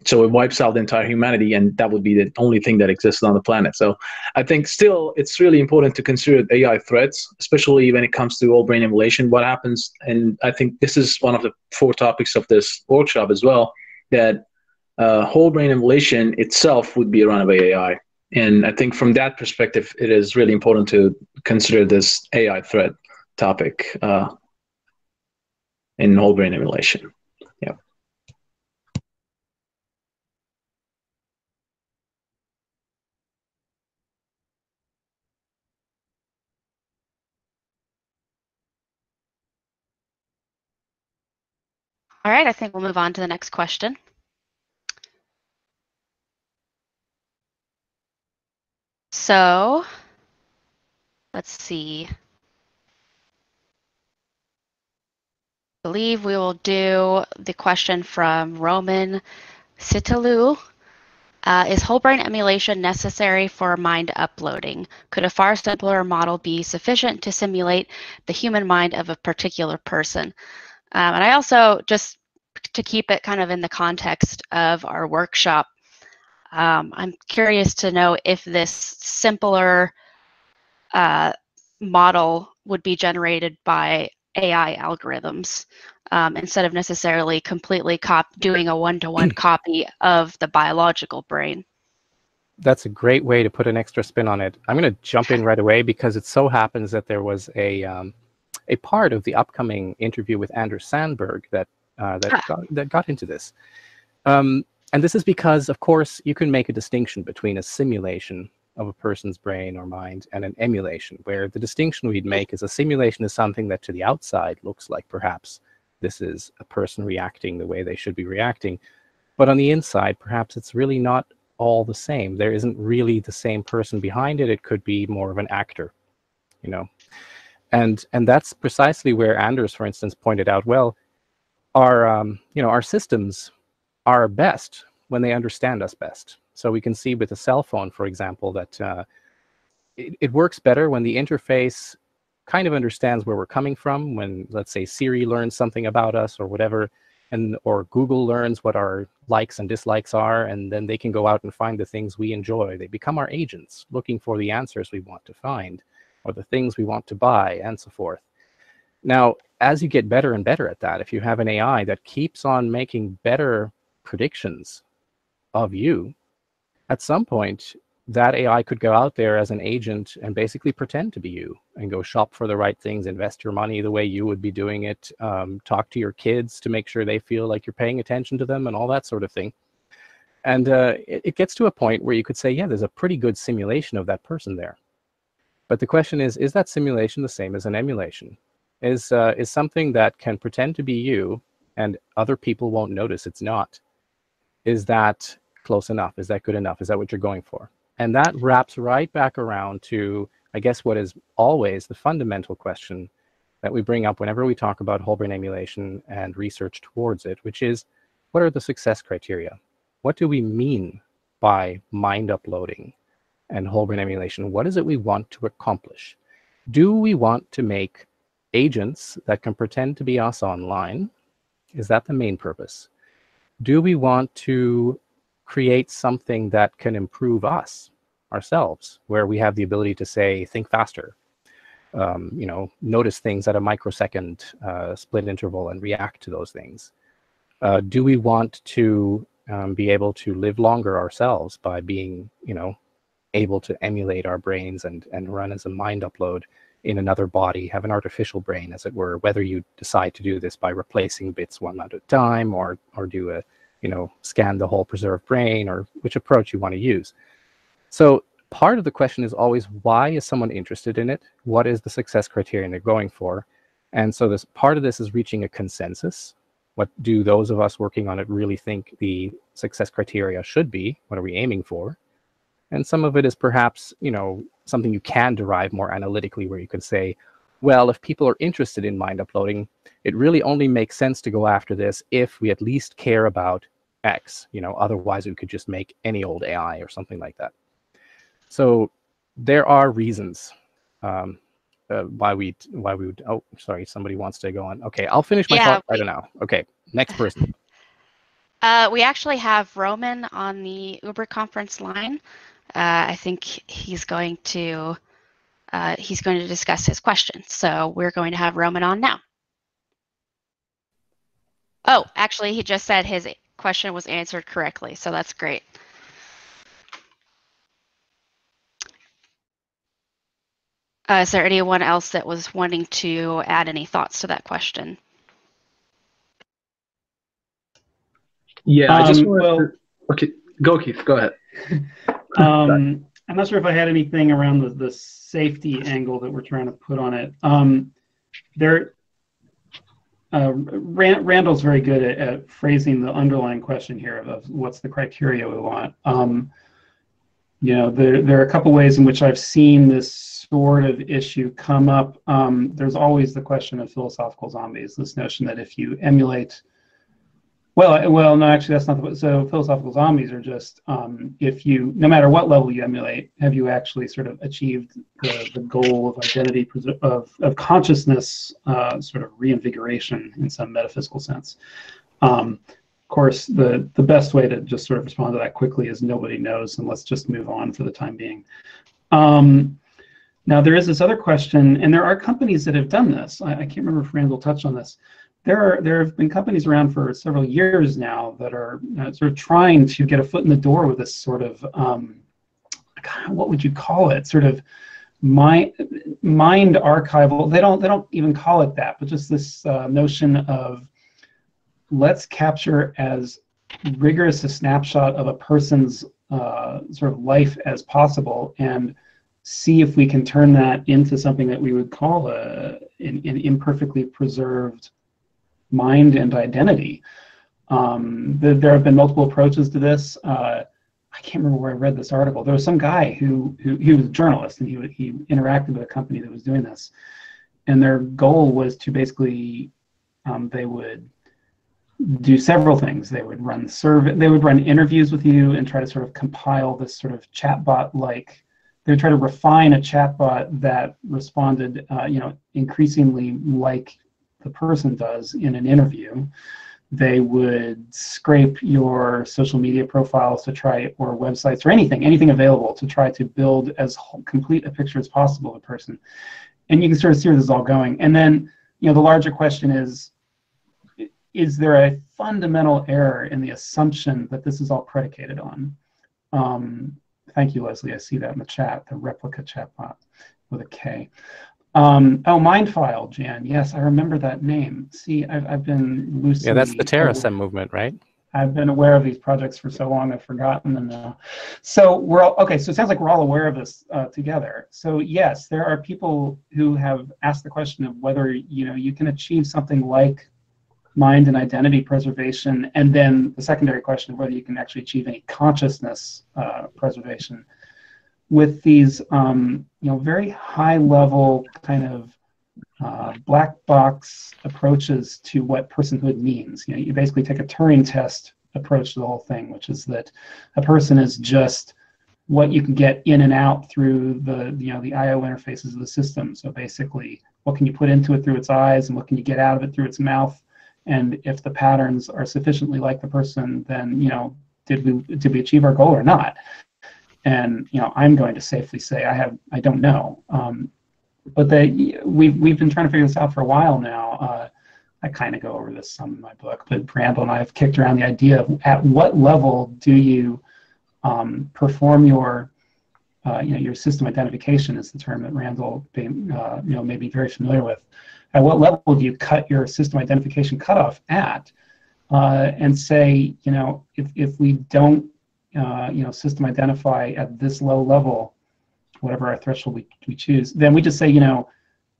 so it wipes out the entire humanity, and that would be the only thing that exists on the planet. So I think still it's really important to consider AI threats, especially when it comes to whole brain emulation. What happens, and I think this is one of the 4 topics of this workshop as well, that whole brain emulation itself would be a runaway AI. And I think from that perspective, it is really important to consider this AI threat topic in whole brain emulation. Yeah. All right, I think we'll move on to the next question. So let's see. I believe we will do the question from Roman Sitalu. Is whole brain emulation necessary for mind uploading? Could a far simpler model be sufficient to simulate the human mind of a particular person? And I also, just to keep it kind of in the context of our workshop, I'm curious to know if this simpler model would be generated by AI algorithms instead of necessarily completely doing a one-to-one copy of the biological brain. That's a great way to put an extra spin on it. I'm going to jump in right away because it so happens that there was a part of the upcoming interview with Anders Sandberg that got into this. And this is because, of course, you can make a distinction between a simulation of a person's brain or mind and an emulation, where the distinction we'd make is a simulation is something that to the outside looks like perhaps this is a person reacting the way they should be reacting. But on the inside, perhaps it's really not all the same. There isn't really the same person behind it. It could be more of an actor, you know. And that's precisely where Anders, for instance, pointed out, well, our systems are best when they understand us best. So we can see with a cell phone, for example, that it works better when the interface kind of understands where we're coming from. When, let's say, Siri learns something about us or whatever, or Google learns what our likes and dislikes are, and then they can go out and find the things we enjoy. They become our agents, looking for the answers we want to find, or the things we want to buy, and so forth. Now, as you get better and better at that, if you have an AI that keeps on making better predictions of you, at some point, that AI could go out there as an agent and basically pretend to be you and go shop for the right things, invest your money the way you would be doing it, talk to your kids to make sure they feel like you're paying attention to them and all that sort of thing. And it gets to a point where you could say, yeah, there's a pretty good simulation of that person there. But the question is that simulation the same as an emulation? Is something that can pretend to be you and other people won't notice it's not? Is that close enough? Is that good enough? Is that what you're going for? And that wraps right back around to, I guess, what is always the fundamental question that we bring up whenever we talk about whole brain emulation and research towards it, which is, what are the success criteria? What do we mean by mind uploading and whole brain emulation? What is it we want to accomplish? Do we want to make agents that can pretend to be us online? Is that the main purpose? Do we want to create something that can improve us, ourselves, where we have the ability to say, think faster, notice things at a microsecond split interval and react to those things? Do we want to be able to live longer ourselves by being, able to emulate our brains and run as a mind upload in another body, have an artificial brain, as it were, whether you decide to do this by replacing bits one at a time or do a scan the whole preserved brain, or which approach you want to use. So part of the question is always, why is someone interested in it? What is the success criterion they're going for? And so this part of this is reaching a consensus. What do those of us working on it really think the success criteria should be? What are we aiming for? And some of it is perhaps, something you can derive more analytically, where you could say, well, if people are interested in mind uploading, it really only makes sense to go after this if we at least care about X. Otherwise we could just make any old AI or something like that. So there are reasons why we would. Oh, sorry, somebody wants to go on. Okay, I'll finish my thought right now. Okay, next person. We actually have Roman on the Uber conference line. I think he's going to discuss his question. So we're going to have Roman on now. Oh, actually, he just said his question was answered correctly, so that's great. Is there anyone else that was wanting to add any thoughts to that question? Yeah, I just want okay, go Keith, go ahead. I'm not sure if I had anything around the safety angle that we're trying to put on it. Randall's very good at phrasing the underlying question here of what's the criteria we want. There are a couple ways in which I've seen this sort of issue come up. There's always the question of philosophical zombies, this notion that if you emulate Well, no, actually, that's not the. So philosophical zombies are just if you, no matter what level you emulate, have you actually sort of achieved the goal of identity of consciousness, sort of reinvigoration in some metaphysical sense. Of course, the best way to just sort of respond to that quickly is nobody knows, and let's just move on for the time being. Now, there is this other question, and there are companies that have done this. I can't remember if Randall touched on this. There have been companies around for several years now that are sort of trying to get a foot in the door with this sort of, what would you call it? Sort of mind archival. They don't even call it that, but just this notion of let's capture as rigorous a snapshot of a person's sort of life as possible and see if we can turn that into something that we would call an imperfectly preserved mind and identity. There have been multiple approaches to this. I can't remember where I read this article. There was some guy who he was a journalist, and he interacted with a company that was doing this, and their goal was to basically they would do several things. They would run interviews with you and try to sort of compile this sort of chatbot-like. They would try to refine a chatbot that responded, increasingly like the person does in an interview. They would scrape your social media profiles to try, or websites, or anything available to try to build as complete a picture as possible of a person. And you can sort of see where this is all going. And then, the larger question is there a fundamental error in the assumption that this is all predicated on? Thank you, Leslie. I see that in the chat, the replica chatbot with a K. Mindfile, Jan. Yes, I remember that name. See, I've been loosely... Yeah, that's the TerraSem movement, right? I've been aware of these projects for so long, I've forgotten them now. So we're all, okay, so it sounds like we're all aware of this together. So yes, there are people who have asked the question of whether, you can achieve something like mind and identity preservation, and then the secondary question of whether you can actually achieve any consciousness preservation with these very high level kind of black box approaches to what personhood means. You basically take a Turing test approach to the whole thing, which is that a person is just what you can get in and out through the I/O interfaces of the system. So basically, what can you put into it through its eyes, and what can you get out of it through its mouth? And if the patterns are sufficiently like the person, then did we achieve our goal or not? And I'm going to safely say I don't know. But we've been trying to figure this out for a while now. I kind of go over this some in my book, but Randall and I have kicked around the idea of at what level do you perform your system identification, is the term that Randall may be very familiar with. At what level do you cut your system identification cutoff at, and say, if we don't, system identify at this low level, whatever our threshold we choose, then we just say,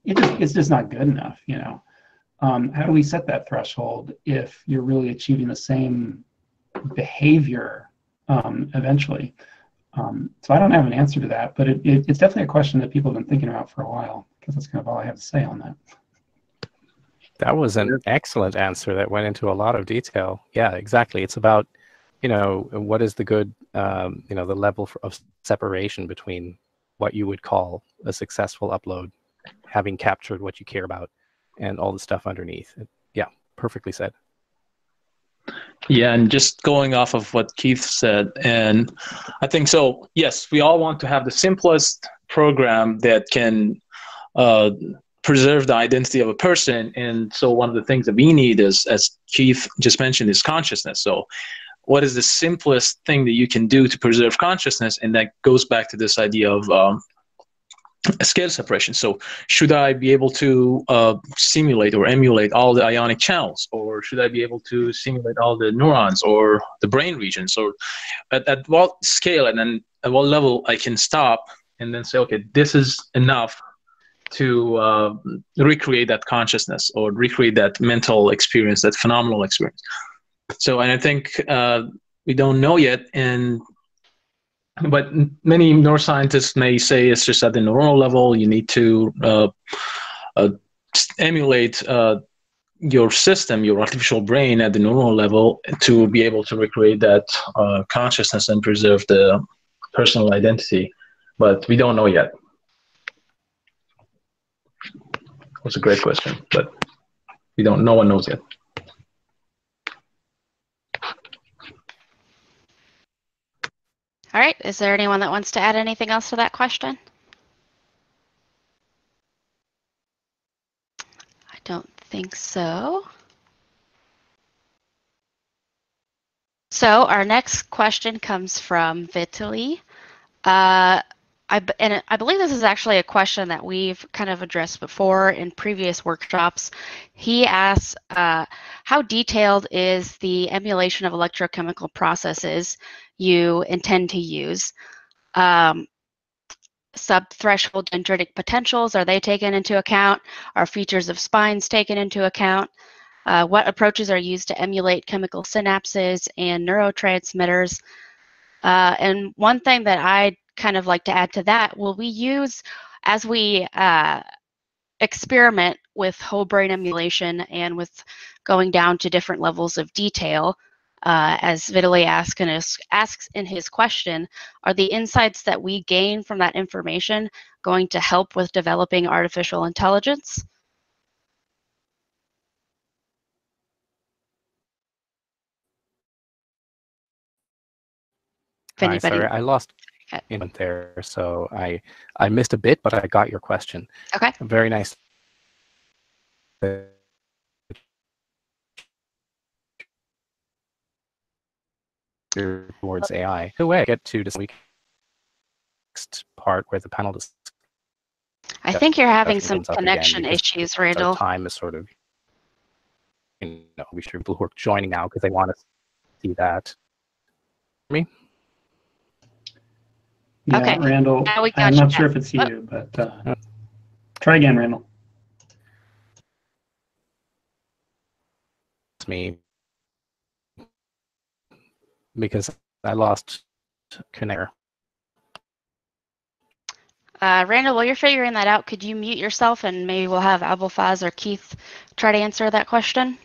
it's just not good enough. How do we set that threshold if you're really achieving the same behavior eventually? So I don't have an answer to that, but it's definitely a question that people have been thinking about for a while, because that's kind of all I have to say on that. That was an excellent answer that went into a lot of detail. Yeah, exactly. It's about, what is the good, the level of separation between what you would call a successful upload, having captured what you care about, and all the stuff underneath. Yeah, perfectly said. Yeah, and just going off of what Keith said, and I think so, yes, we all want to have the simplest program that can preserve the identity of a person. And so one of the things that we need is, as Keith just mentioned, is consciousness. So what is the simplest thing that you can do to preserve consciousness? And that goes back to this idea of a scale separation. So should I be able to simulate or emulate all the ionic channels, or should I be able to simulate all the neurons or the brain regions, or at what scale and then at what level I can stop and then say, okay, this is enough to recreate that consciousness or recreate that mental experience, that phenomenal experience. So, and I think we don't know yet, but many neuroscientists may say it's just at the neuronal level. You need to emulate your system, your artificial brain at the neural level, to be able to recreate that consciousness and preserve the personal identity. But we don't know yet. That's a great question, but we don't. No one knows yet. All right. Is there anyone that wants to add anything else to that question? I don't think so. So our next question comes from Vitaly. I believe this is actually a question that we've kind of addressed before in previous workshops. He asks, how detailed is the emulation of electrochemical processes you intend to use? Subthreshold dendritic potentials, are they taken into account? Are features of spines taken into account? What approaches are used to emulate chemical synapses and neurotransmitters? And one thing that I'd kind of like to add to that, will we use, as we experiment with whole brain emulation and with going down to different levels of detail, as Vitaly asks in his question, are the insights that we gain from that information going to help with developing artificial intelligence? Hi, sorry, I lost it there, so I missed a bit, but I got your question. Okay. Very nice. Towards AI. The way I get to this next part where the panel discussion. I think you're having some connection issues, Randall. Time is sort of, we should people who are joining now because they want to see that. Me? Yeah, okay. Randall, I'm not sure if it's you, but try again, Randall. It's me. Because I lost Connector. Randall, while you're figuring that out, could you mute yourself and maybe we'll have Abulfaz or Keith try to answer that question?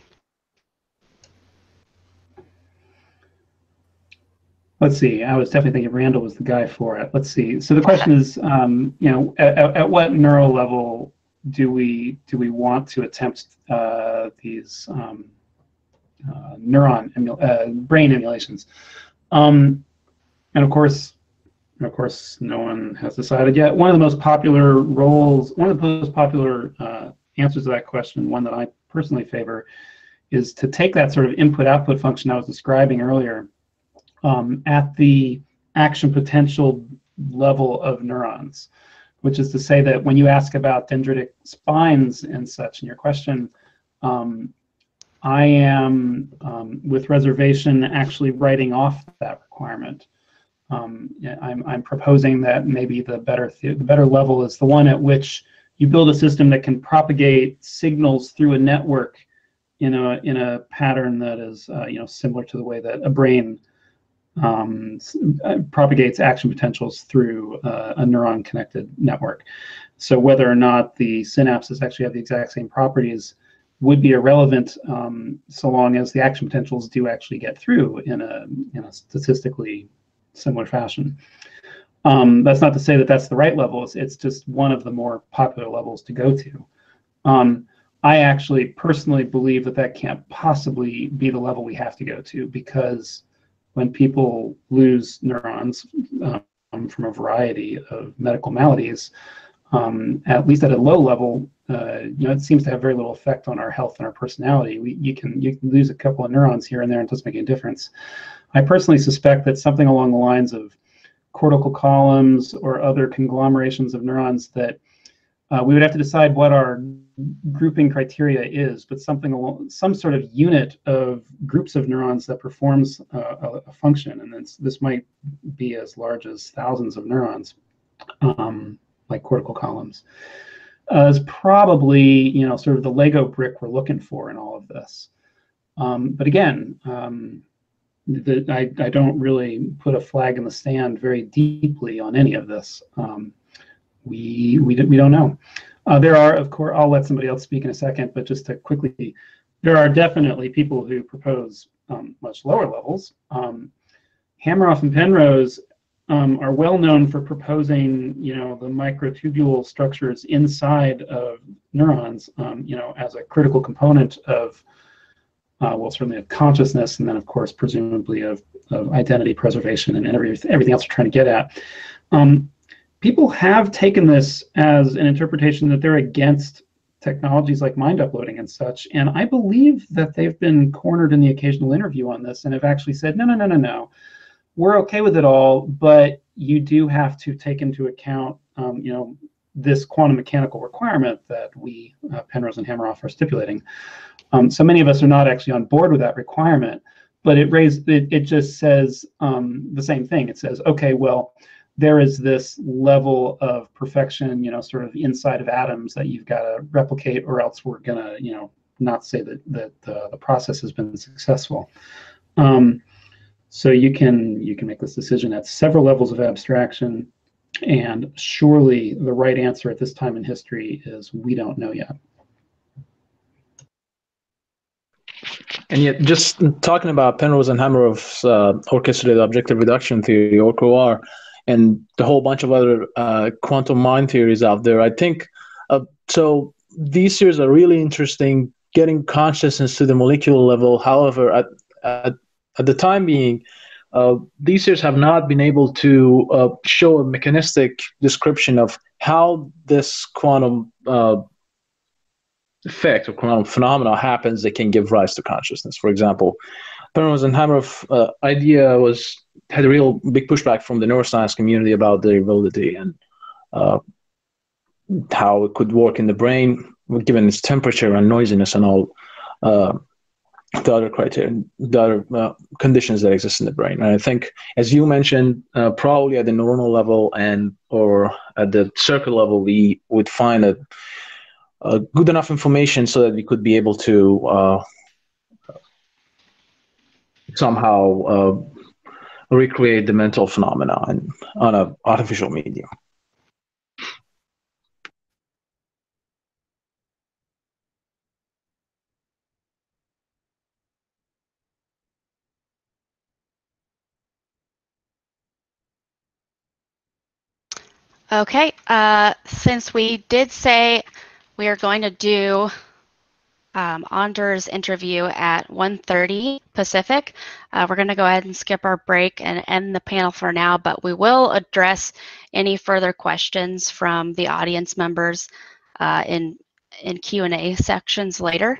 Let's see. I was definitely thinking Randall was the guy for it. Let's see. So the question is, at what neural level do we want to attempt these brain emulations? And of course, no one has decided yet. One of the most popular answers to that question, one that I personally favor, is to take that sort of input-output function I was describing earlier at the action potential level of neurons, which is to say that when you ask about dendritic spines and such in your question, I am, with reservation, actually writing off that requirement. I'm proposing that maybe the better level is the one at which you build a system that can propagate signals through a network in a pattern that is similar to the way that a brain propagates action potentials through a neuron connected network. So whether or not the synapses actually have the exact same properties would be irrelevant, so long as the action potentials do actually get through in a statistically similar fashion. That's not to say that that's the right level. It's just one of the more popular levels to go to. I actually personally believe that can't possibly be the level we have to go to, because when people lose neurons from a variety of medical maladies, at least at a low level, it seems to have very little effect on our health and our personality. You can lose a couple of neurons here and there and it doesn't make any difference. I personally suspect that something along the lines of cortical columns or other conglomerations of neurons, that we would have to decide what our grouping criteria is, but some sort of unit of groups of neurons that performs a function, and this might be as large as thousands of neurons, like cortical columns, is probably sort of the Lego brick we're looking for in all of this. But again, I don't really put a flag in the sand very deeply on any of this. We don't know. There are, of course, I'll let somebody else speak in a second, but just to quickly there are definitely people who propose much lower levels. Hammeroff and Penrose are well known for proposing, the microtubule structures inside of neurons, as a critical component of, well, certainly of consciousness, and then of course, presumably of identity preservation and everything else we're trying to get at. People have taken this as an interpretation that they're against technologies like mind uploading and such, and I believe that they've been cornered in the occasional interview on this and have actually said, no. We're okay with it all, but you do have to take into account, this quantum mechanical requirement that we, Penrose and Hammeroff, are stipulating. So many of us are not actually on board with that requirement, but it just says the same thing. It says, okay, well, there is this level of perfection, sort of inside of atoms that you've got to replicate, or else we're gonna, not say that the process has been successful. So you can make this decision at several levels of abstraction, and surely the right answer at this time in history is we don't know yet. And yet, just talking about Penrose and Hammeroff's orchestrated objective reduction theory, or OR, and the whole bunch of other quantum mind theories out there, I think, so these theories are really interesting, getting consciousness to the molecular level. However, at the time being, these theories have not been able to show a mechanistic description of how this quantum effect or quantum phenomena happens that can give rise to consciousness. For example, Penrose and Hammeroff idea had a real big pushback from the neuroscience community about the validity and how it could work in the brain, given its temperature and noisiness and all the other criteria, the other conditions that exist in the brain. And I think, as you mentioned, probably at the neuronal level or at the circuit level, we would find a good enough information so that we could be able to somehow recreate the mental phenomena on an artificial medium. Okay, since we did say we are going to do Anders' interview at 1:30 Pacific, we're going to go ahead and skip our break and end the panel for now, but we will address any further questions from the audience members in Q&A sections later.